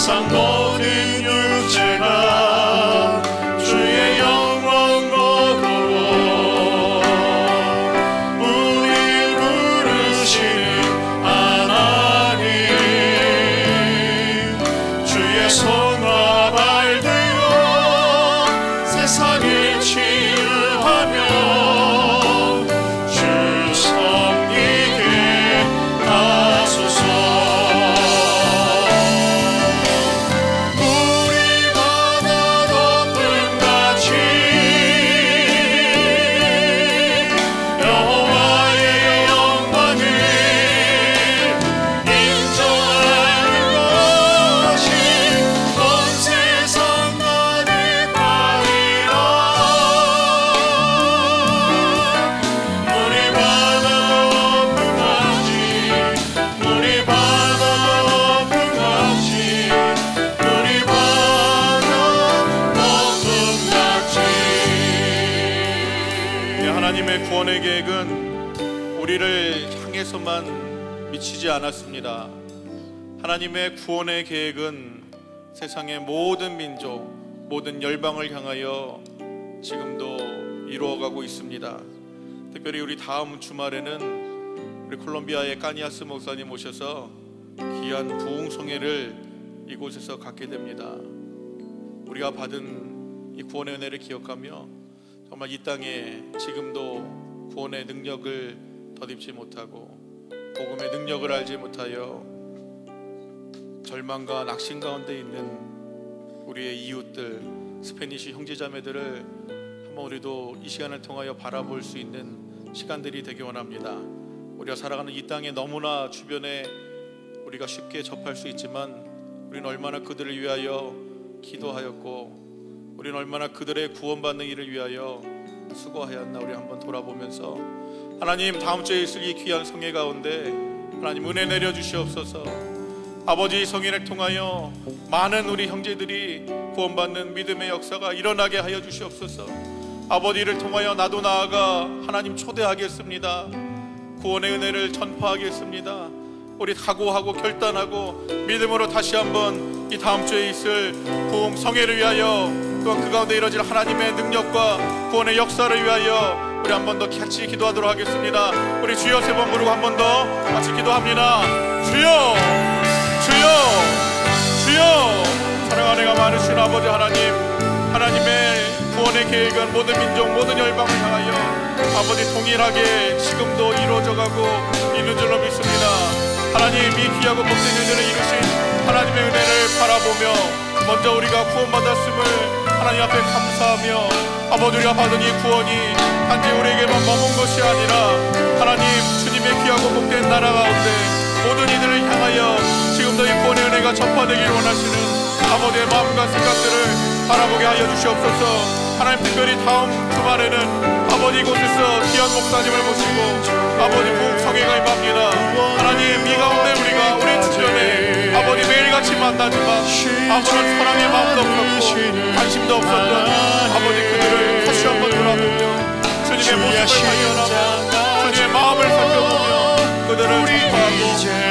B: 세상 모든 육체가 주의 영광 거두어 우리 부르시는 하나님 주의 손과 발 들고 세상을 치유하며 주 섬기게 하소서.
A: 하나님의 구원의 계획은 우리를 향해서만 미치지 않았습니다. 하나님의 구원의 계획은 세상의 모든 민족, 모든 열방을 향하여 지금도 이루어가고 있습니다. 특별히 우리 다음 주말에는 우리 콜롬비아의 까니아스 목사님 오셔서 귀한 부흥성회를 이곳에서 갖게 됩니다. 우리가 받은 이 구원의 은혜를 기억하며 정말 이 땅에 지금도 구원의 능력을 덧입지 못하고 복음의 능력을 알지 못하여 절망과 낙심 가운데 있는 우리의 이웃들, 스페니시 형제자매들을 한번 우리도 이 시간을 통하여 바라볼 수 있는 시간들이 되기 원합니다. 우리가 살아가는 이 땅에 너무나 주변에 우리가 쉽게 접할 수 있지만 우리는 얼마나 그들을 위하여 기도하였고 우리는 얼마나 그들의 구원받는 일을 위하여 수고하였나 우리 한번 돌아보면서 하나님 다음 주에 있을 이 귀한 성회 가운데 하나님 은혜 내려주시옵소서. 아버지 성회를 통하여 많은 우리 형제들이 구원받는 믿음의 역사가 일어나게 하여 주시옵소서. 아버지를 통하여 나도 나아가 하나님 초대하겠습니다. 구원의 은혜를 전파하겠습니다. 우리 각오하고 결단하고 믿음으로 다시 한번 이 다음 주에 있을 부흥 성회를 위하여 또한 그 가운데 이뤄질 하나님의 능력과 구원의 역사를 위하여 우리 한 번 더 같이 기도하도록 하겠습니다. 우리 주여 세 번 부르고 한 번 더 같이 기도합니다. 주여 주여 주여. 사랑하는 많으신 아버지 하나님, 하나님의 구원의 계획은 모든 민족 모든 열방을 향하여 아버지 동일하게 지금도 이루어져가고 있는 줄로 믿습니다. 하나님 이 귀하고 복된 은혜를 이루신 하나님의 은혜를 바라보며 먼저 우리가 구원받았음을 하나님 앞에 감사하며 아버지 우리가 받은 이 구원이 단지 우리에게만 머문 것이 아니라 하나님 주님의 귀하고 복된 나라 가운데 모든 이들을 향하여 지금도 이 구원의 은혜가 전파되기를 원하시는 아버지의 마음과 생각들을 바라보게 하여 주시옵소서. 하나님 특별히 다음 주말에는 아버지 이곳에서 귀한 목사님을 모시고 아버지 부흥성회가 임합니다. 하나님 이 가운데 우리가 우리 주변에 아버지 매일같이 만나지만 아무런 사랑의 마음도 없었고 관심도 없었던 아버지 그들을 다시 한번 돌아보며 주님의 모습을 발견하며 주님의 마음을 살펴보며 그들을 전파하고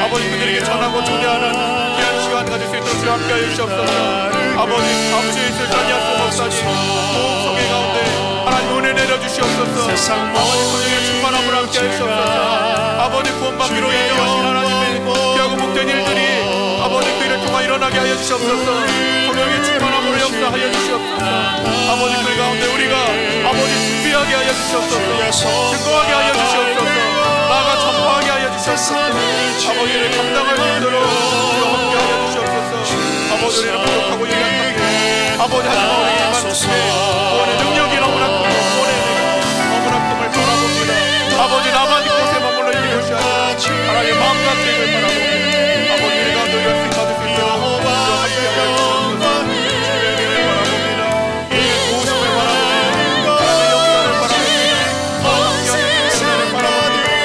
A: 아버지 그들에게 전하고 초대하는 귀한 시간 가질 수 있도록 주여 함께하여 주시옵소서. 아버지 다음 주에 있을 까니아스 목사님 부흥성회 가운데 하나님 은혜 내려주시옵소서. 아버지 성령의 충만함을 함께하여 주시옵소서. 아버지 구원받기로 예정하신 하나님의 귀하고 복된 일들이 아버지 그 일을 통하 일어나게 하여 주시옵소서. 성령의 충만함으로 역사하여 주시옵소서. 아버지 그 가운데 우리가 아버지 준비하게 하여 주시옵소서. 증거하게 하여 주시옵소서. 나아가 전파하게 하여 주시옵소서. 아버지를 감당할 수 있도록 함께하여 주시옵소서. 아버지 우리는 부족하고 연약한데 아버지 하지만 우리에게 만족해 구원의 능력이 너무나 크고 구원의 능력이 너무나 큼을 바라봅니다. 아버지 나만 이곳에 머물러 있는 것이 아니라 하나님의 마음과 계획을 바라보며 아버지 우리가 늘 열심히 받을 수 있도록 함께하여 주시옵소서. 주님의 은혜를 바라봅니다. 주님의 도우심을 바라봅니다. 하나님의 역사를 바라봅니다. 함께하여 주시는 은혜를 바라봅니다.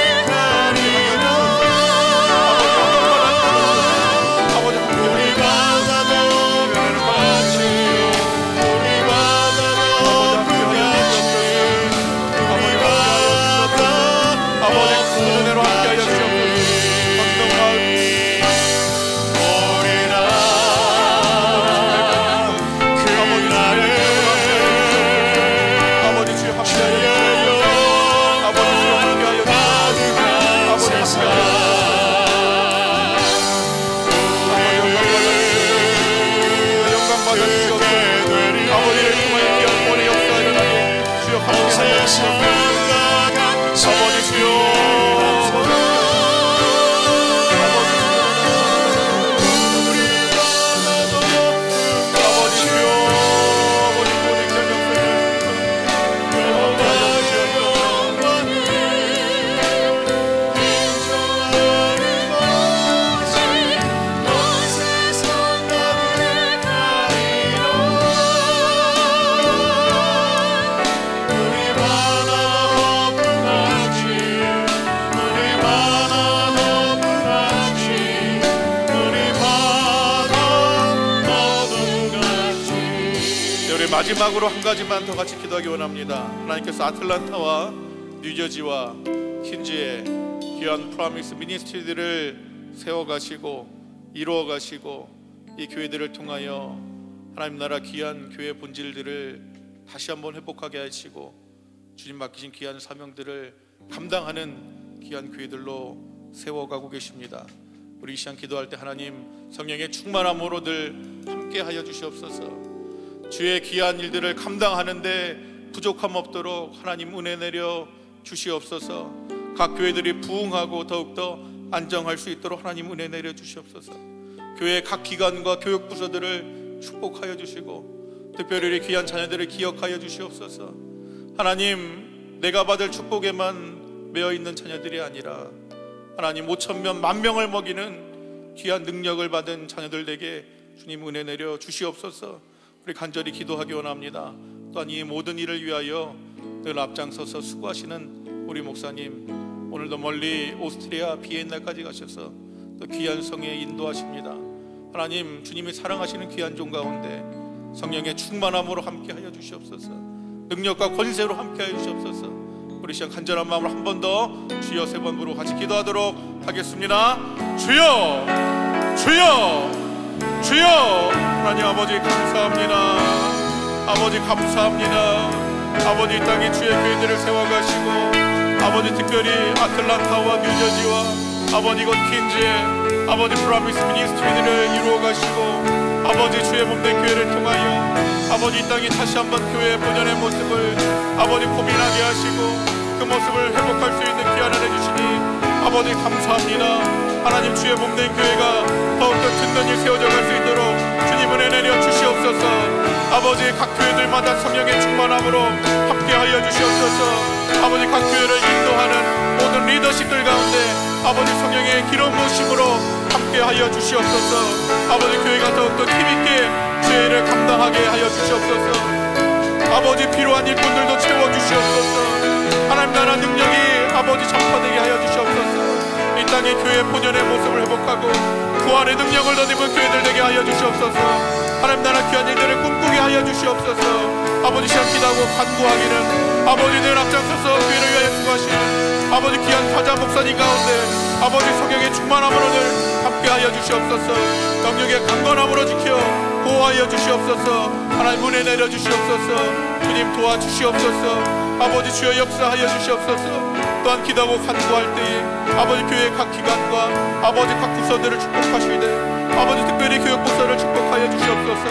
A: 아버지 함께 우리가 은혜를 바라봅니다. 마지막으로 한 가지만 더 같이 기도하기 원합니다. 하나님께서 아틀란타와 뉴저지와 퀸즈의 귀한 프라미스 미니스트리들을 세워가시고 이루어가시고 이 교회들을 통하여 하나님 나라 귀한 교회 본질들을 다시 한번 회복하게 하시고 주님 맡기신 귀한 사명들을 감당하는 귀한 교회들로 세워가고 계십니다. 우리 이 시간 기도할 때 하나님 성령의 충만함으로 늘 함께 하여 주시옵소서. 주의 귀한 일들을 감당하는데 부족함 없도록 하나님 은혜 내려 주시옵소서. 각 교회들이 부흥하고 더욱더 안정할 수 있도록 하나님 은혜 내려 주시옵소서. 교회 각 기관과 교육부서들을 축복하여 주시고 특별히 우리 귀한 자녀들을 기억하여 주시옵소서. 하나님 내가 받을 축복에만 매여있는 자녀들이 아니라 하나님 5,000명 10,000명을 먹이는 귀한 능력을 받은 자녀들에게 주님 은혜 내려 주시옵소서. 우리 간절히 기도하기 원합니다. 또한 이 모든 일을 위하여 늘 앞장서서 수고하시는 우리 목사님, 오늘도 멀리 오스트리아 비엔나까지 가셔서 또 귀한 성에 인도하십니다. 하나님 주님이 사랑하시는 귀한 종 가운데 성령의 충만함으로 함께하여 주시옵소서. 능력과 권세로 함께하여 주시옵소서. 우리 시간 간절한 마음으로 한 번 더 주여 3번 부르고 같이 기도하도록 하겠습니다. 주여 주여 주여. 하나님 아버지 감사합니다. 아버지 감사합니다. 아버지 이 땅에 주의 교회들을 세워가시고 아버지 특별히 아틀란타와 뉴저지와 아버지 이곳 퀸즈의 아버지 프라미스 미니스트리들을 이루어가시고 아버지 주의 몸된 교회를 통하여 아버지 이 땅에 다시 한번 교회의 본연의 모습을 아버지 고민하게 하시고 그 모습을 회복할 수 있는 기회를 해주시니 아버지 감사합니다. 하나님 주의 몸된 교회가 더욱더 든든히 세워져 갈 수 있도록 주님 은혜 내려 주시옵소서. 아버지 각 교회들마다 성령의 충만함으로 함께하여 주시옵소서. 아버지 각 교회를 인도하는 모든 리더십들 가운데 아버지 성령의 기름 부으심으로 함께하여 주시옵소서. 아버지 교회가 더욱더 힘있게 주의 일을 감당하게 하여 주시옵소서. 아버지 필요한 일꾼들도 채워주시옵소서. 하나님 나라 능력이 아버지 전파되게 하여 주시옵소서. 이 땅의 교회의 본연의 모습을 회복하고 구원의 능력을 덧입은 교회들 되게 하여 주시옵소서. 하나님 나라 귀한 일들을 꿈꾸게 하여 주시옵소서. 아버지 시험 기도하고 간구하기는 아버지 늘 앞장서서 교회를 위하여 수고하시는 아버지 귀한 사자 목사님 가운데 아버지 성령의 충만함으로 늘 함께하여 주시옵소서. 영역의 강건함으로 지켜 보호하여 주시옵소서. 하나님 은혜 내려 주시옵소서. 주님 도와주시옵소서. 아버지 주여 역사하여 주시옵소서. 또한 기도하고 간구할 때에 아버지 교회 각 기관과 아버지 각 부서들을 축복하시되 아버지 특별히 교육부서를 축복하여 주시옵소서.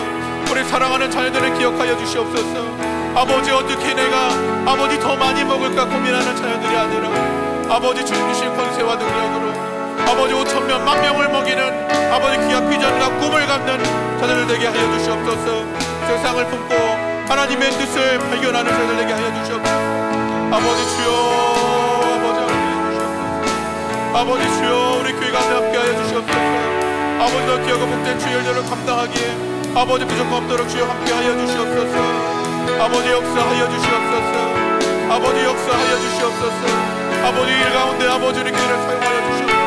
A: 우리 사랑하는 자녀들을 기억하여 주시옵소서. 아버지 어떻게 내가 아버지 더 많이 먹을까 고민하는 자녀들이 아니라 아버지 주님 주신 권세와 능력으로 아버지 5,000명 10,000명을 먹이는 아버지 귀한 비전과 꿈을 갖는 자녀들 되게 하여 주시옵소서. 세상을 품고 하나님의 뜻을 발견하는 자녀들 되게 하여 주시옵소서. 아버지 주여 아버지 주여 우리 교회 가운데 함께하여 주시옵소서. 아버지 더 귀하고 복된 주의 일들을 감당하기에 아버지 부족함 없도록 주여 함께하여 주시옵소서. 아버지 역사하여 주시옵소서. 아버지 역사하여 주시옵소서. 아버지 일 가운데 아버지 우리 교회를 사용하여 주시옵소서.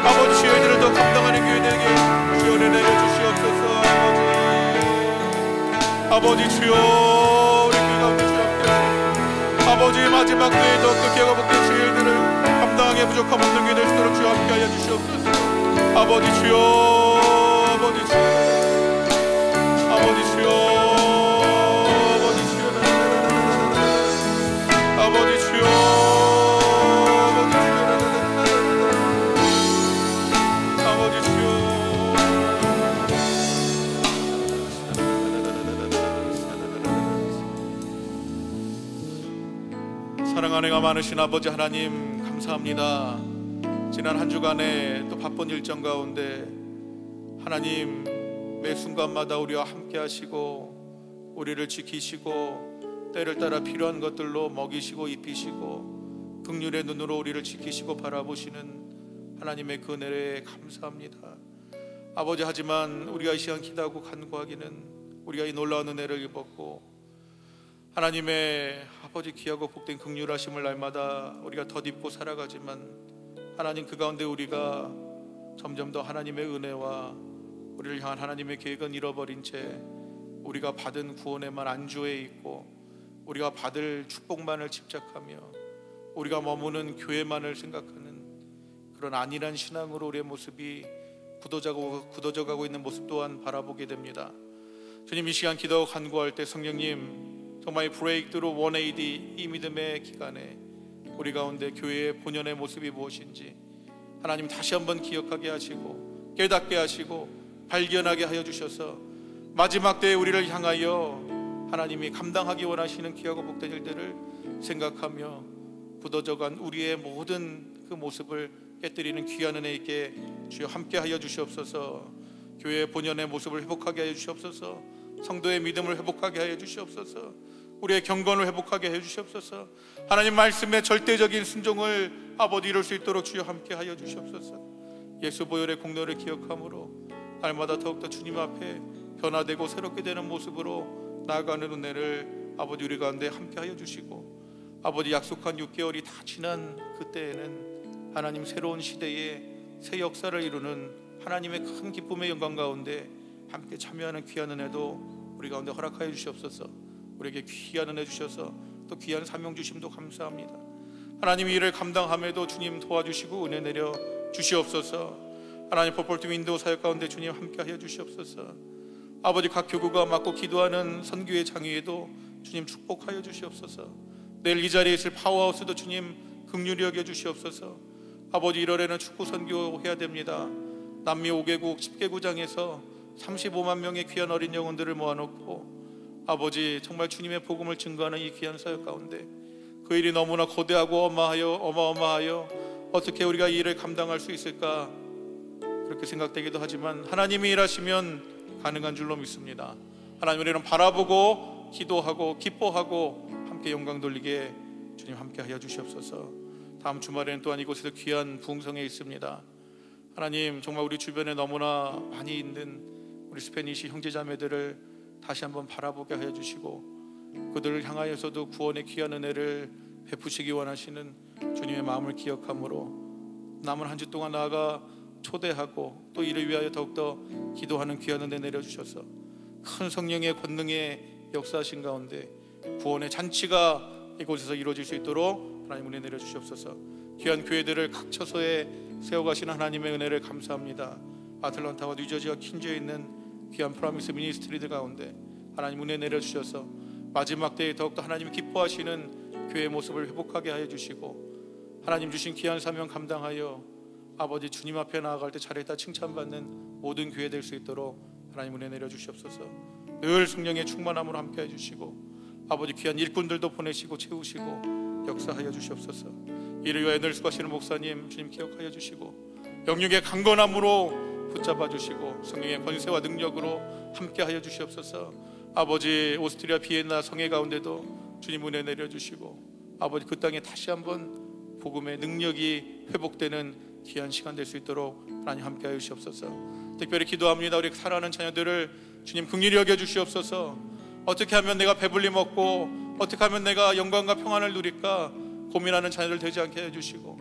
A: 아버지 주의 일들을 더 감당하는 교회들에게 주여 은혜 내려 주시옵소서. 아버지 주여 우리 교회 가운데 주여 함께하여 아버지 마지막 때에 더욱더 귀하고 복된 주의 일들을 감당하기에 부족함 없는 교회 될 수 있도록 주여 함께하여 주시옵소서. 아버지 주여 아버지 주여 아버지 주여 아버지 주여 아버지 주여 아버지 주여 사랑하는 가 많으신 아버지 하나님 감사합니다. 지난 한 주간에 또 바쁜 일정 가운데 하나님 매 순간마다 우리와 함께 하시고 우리를 지키시고 때를 따라 필요한 것들로 먹이시고 입히시고 긍휼의 눈으로 우리를 지키시고 바라보시는 하나님의 그 은혜에 감사합니다. 아버지 하지만 우리가 이 시간 기도하고 간구하기는 우리가 이 놀라운 은혜를 입었고 하나님의 아버지 귀하고 복된 긍휼하심을 날마다 우리가 덧입고 살아가지만 하나님 그 가운데 우리가 점점 더 하나님의 은혜와 우리를 향한 하나님의 계획은 잃어버린 채 우리가 받은 구원에만 안주해 있고 우리가 받을 축복만을 집착하며 우리가 머무는 교회만을 생각하는 그런 안일한 신앙으로 우리의 모습이 굳어져 가고 있는 모습 또한 바라보게 됩니다. 주님, 이 시간 기도하고 간구할 때 성령님 정말 브레이크드로 180 이 믿음의 기간에 우리 가운데 교회의 본연의 모습이 무엇인지 하나님 다시 한번 기억하게 하시고 깨닫게 하시고 발견하게 하여 주셔서 마지막 때에 우리를 향하여 하나님이 감당하기 원하시는 귀하고 복된 일들을 생각하며 굳어져간 우리의 모든 그 모습을 깨뜨리는 귀한 은혜 있게 주여 함께 하여 주시옵소서. 교회의 본연의 모습을 회복하게 하여 주시옵소서. 성도의 믿음을 회복하게 하여 주시옵소서. 우리의 경건을 회복하게 해 주시옵소서. 하나님 말씀의 절대적인 순종을 아버지 이룰 수 있도록 주여 함께 하여 주시옵소서. 예수 보혈의 공로를 기억함으로 날마다 더욱더 주님 앞에 변화되고 새롭게 되는 모습으로 나아가는 은혜를 아버지 우리 가운데 함께 하여 주시고, 아버지 약속한 6개월이 다 지난 그때에는 하나님 새로운 시대에 새 역사를 이루는 하나님의 큰 기쁨의 영광 가운데 함께 참여하는 귀한 은혜도 우리 가운데 허락하여 주시옵소서. 우리에게 귀한 은혜 주셔서 또 귀한 사명 주심도 감사합니다. 하나님, 이 일을 감당함에도 주님 도와주시고 은혜 내려 주시옵소서. 하나님, 퍼폴트 윈도우 사역 가운데 주님 함께 하여 주시옵소서. 아버지, 각 교구가 맡고 기도하는 선교의 장위에도 주님 축복하여 주시옵소서. 내일 이 자리에 있을 파워하우스도 주님 긍휼히 여겨 주시옵소서. 아버지, 1월에는 축구 선교해야 됩니다. 남미 5개국 10개구장에서 35만 명의 귀한 어린 영혼들을 모아놓고 아버지 정말 주님의 복음을 증거하는 이 귀한 사역 가운데 그 일이 너무나 거대하고 어마어마하여 어떻게 우리가 이 일을 감당할 수 있을까 그렇게 생각되기도 하지만 하나님이 일하시면 가능한 줄로 믿습니다. 하나님, 우리는 바라보고 기도하고 기뻐하고 함께 영광 돌리게 주님 함께 하여 주시옵소서. 다음 주말에는 또한 이곳에서 귀한 부흥성에 있습니다. 하나님, 정말 우리 주변에 너무나 많이 있는 우리 스페니시 형제자매들을 다시 한번 바라보게 하여 주시고 그들을 향하여서도 구원의 귀한 은혜를 베푸시기 원하시는 주님의 마음을 기억함으로 남은 한 주 동안 나아가 초대하고 또 이를 위하여 더욱더 기도하는 귀한 은혜 내려주셔서 큰 성령의 권능의 역사하신 가운데 구원의 잔치가 이곳에서 이루어질 수 있도록 하나님 은혜 내려주시옵소서. 귀한 교회들을 각 처소에 세워가시는 하나님의 은혜를 감사합니다. 아틀란타와 뉴저지와 퀸즈에 있는 귀한 프라미스 미니스트리들 가운데 하나님 은혜 내려주셔서 마지막 때에 더욱더 하나님이 기뻐하시는 교회의 모습을 회복하게 하여 주시고 하나님 주신 귀한 사명 감당하여 아버지 주님 앞에 나아갈 때 잘했다 칭찬받는 모든 교회 될 수 있도록 하나님 은혜 내려주시옵소서. 늘 성령의 충만함으로 함께 해주시고 아버지 귀한 일꾼들도 보내시고 채우시고 역사하여 주시옵소서. 이를 위하여 늘 수고하시는 목사님 주님 기억하여 주시고 영육의 강건함으로 붙잡아 주시고 성령의 권세와 능력으로 함께 하여 주시옵소서. 아버지 오스트리아 비엔나 성회 가운데도 주님 은혜 내려주시고 아버지 그 땅에 다시 한번 복음의 능력이 회복되는 귀한 시간 될 수 있도록 하나님 함께 하여 주시옵소서. 특별히 기도합니다. 우리 사랑하는 자녀들을 주님 긍휼히 여겨 주시옵소서. 어떻게 하면 내가 배불리 먹고 어떻게 하면 내가 영광과 평안을 누릴까 고민하는 자녀들 되지 않게 해주시고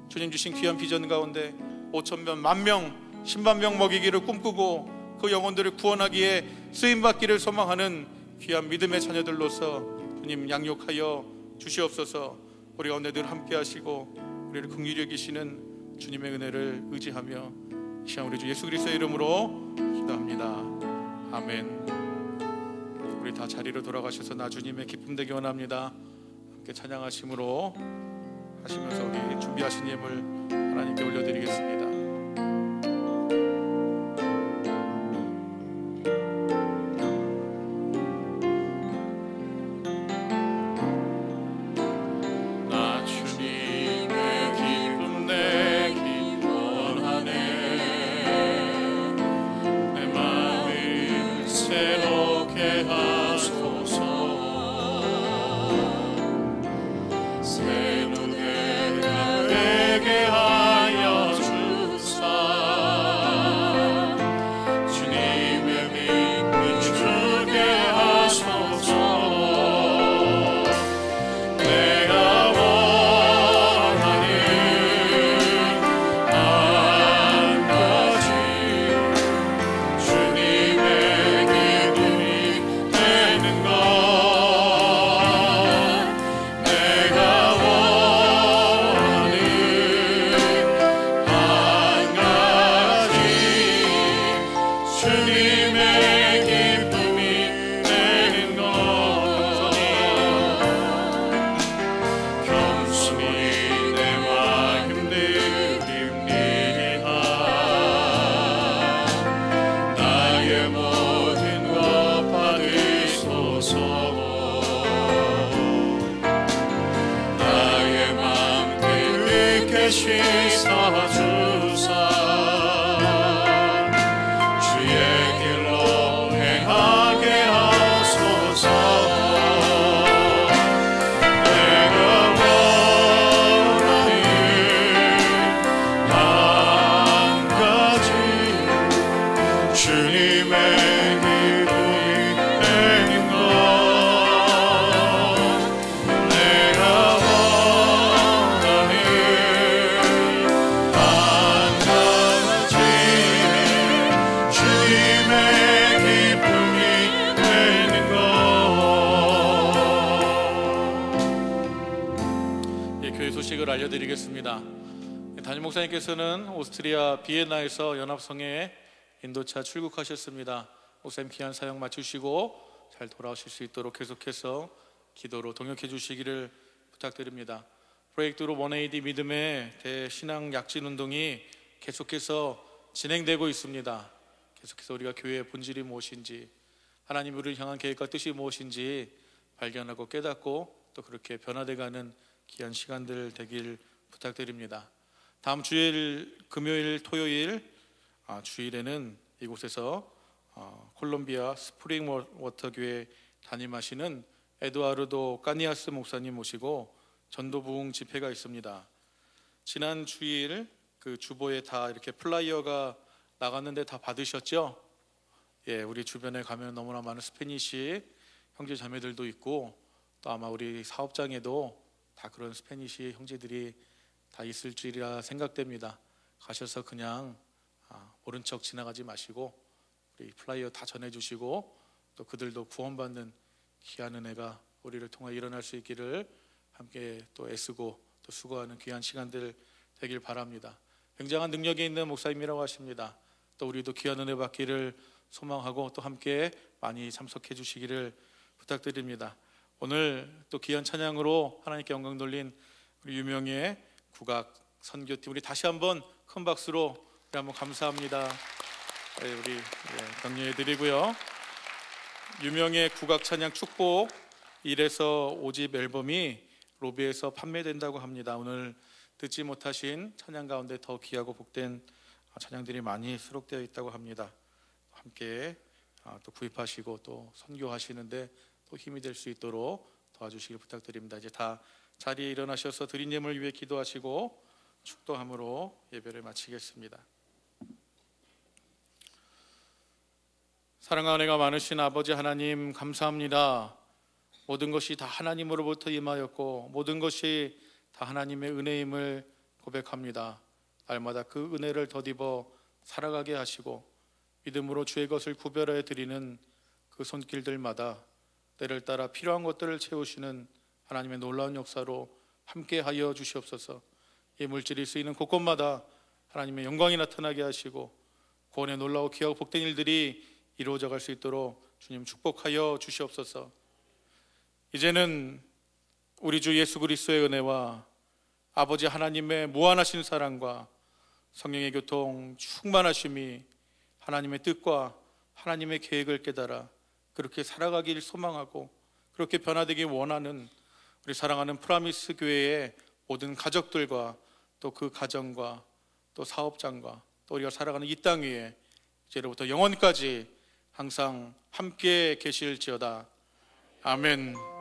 A: 주님 주신 귀한 비전 가운데 5,000명, 10,000명, 10만 명 먹이기를 꿈꾸고 그 영혼들을 구원하기에 쓰임받기를 소망하는 귀한 믿음의 자녀들로서 주님 양육하여 주시옵소서. 우리 가운데 늘 함께 하시고 우리를 긍휼히 여기시는 주님의 은혜를 의지하며 이 시간 우리 주 예수 그리스도의 이름으로 기도합니다. 아멘. 우리 다 자리로 돌아가셔서 나 주님의 기쁨 되기 원합니다. 함께 찬양하심으로 하시면서 우리 준비하신 예물 하나님께 올려드리겠습니다.
B: 새 은혜가 되게 하여 주
C: 알려드리겠습니다. 담임 목사님께서는 오스트리아 비엔나에서 연합성에 인도차 출국하셨습니다. 목사님 귀한 사역 마치시고 잘 돌아오실 수 있도록 계속해서 기도로 동역해 주시기를 부탁드립니다. 프로젝트로 1AD 믿음의 대신앙 약진 운동이 계속해서 진행되고 있습니다. 계속해서 우리가 교회의 본질이 무엇인지, 하나님 우리를 향한 계획과 뜻이 무엇인지 발견하고 깨닫고 또 그렇게 변화돼가는 귀한 시간들 되길 부탁드립니다. 다음 주일 금요일 토요일 주일에는 이곳에서 콜롬비아 스프링 워터 교회 담임하시는 에두아르도 까니아스 목사님 모시고 전도 부흥 집회가 있습니다. 지난 주일 그 주보에 다 이렇게 플라이어가 나갔는데 다 받으셨죠? 예, 우리 주변에 가면 너무나 많은 스페니시 형제 자매들도 있고 또 아마 우리 사업장에도 다 그런 스페니시 형제들이 다 있을 줄이라 생각됩니다. 가셔서 그냥 모른 척 지나가지 마시고 우리 플라이어 다 전해주시고 또 그들도 구원받는 귀한 은혜가 우리를 통해 일어날 수 있기를 함께 또 애쓰고 또 수고하는 귀한 시간들 되길 바랍니다. 굉장한 능력이 있는 목사님이라고 하십니다. 또 우리도 귀한 은혜 받기를 소망하고 또 함께 많이 참석해 주시기를 부탁드립니다. 오늘 또 귀한 찬양으로 하나님께 영광 돌린 우리 유명의 국악 선교팀, 우리 다시 한번 큰 박수로 우리 한번 감사합니다. 우리 격려해 드리고요. 유명의 국악 찬양 축복 1에서 5집 앨범이 로비에서 판매된다고 합니다. 오늘 듣지 못하신 찬양 가운데 더 귀하고 복된 찬양들이 많이 수록되어 있다고 합니다. 함께 또 구입하시고 또 선교하시는데 또 힘이 될 수 있도록 도와주시길 부탁드립니다. 이제 다 자리에 일어나셔서 드린 예물 위해 기도하시고 축도함으로 예배를 마치겠습니다. 사랑과 은혜가 많으신 아버지 하나님 감사합니다. 모든 것이 다 하나님으로부터 임하였고 모든 것이 다 하나님의 은혜임을 고백합니다. 날마다 그 은혜를 덧입어 살아가게 하시고 믿음으로 주의 것을 구별해 드리는 그 손길들마다 때를 따라 필요한 것들을 채우시는 하나님의 놀라운 역사로 함께하여 주시옵소서. 이 물질이 쓰이는 곳곳마다 하나님의 영광이 나타나게 하시고 구원의 놀라운 귀하고 복된 일들이 이루어져 갈 수 있도록 주님 축복하여 주시옵소서. 이제는 우리 주 예수 그리스도의 은혜와 아버지 하나님의 무한하신 사랑과 성령의 교통 충만하심이 하나님의 뜻과 하나님의 계획을 깨달아 그렇게 살아가길 소망하고 그렇게 변화되길 원하는 우리 사랑하는 프라미스 교회의 모든 가족들과 또 그 가정과 또 사업장과 또 우리가 살아가는 이 땅 위에 이제로부터 영원까지 항상 함께 계실지어다. 아멘.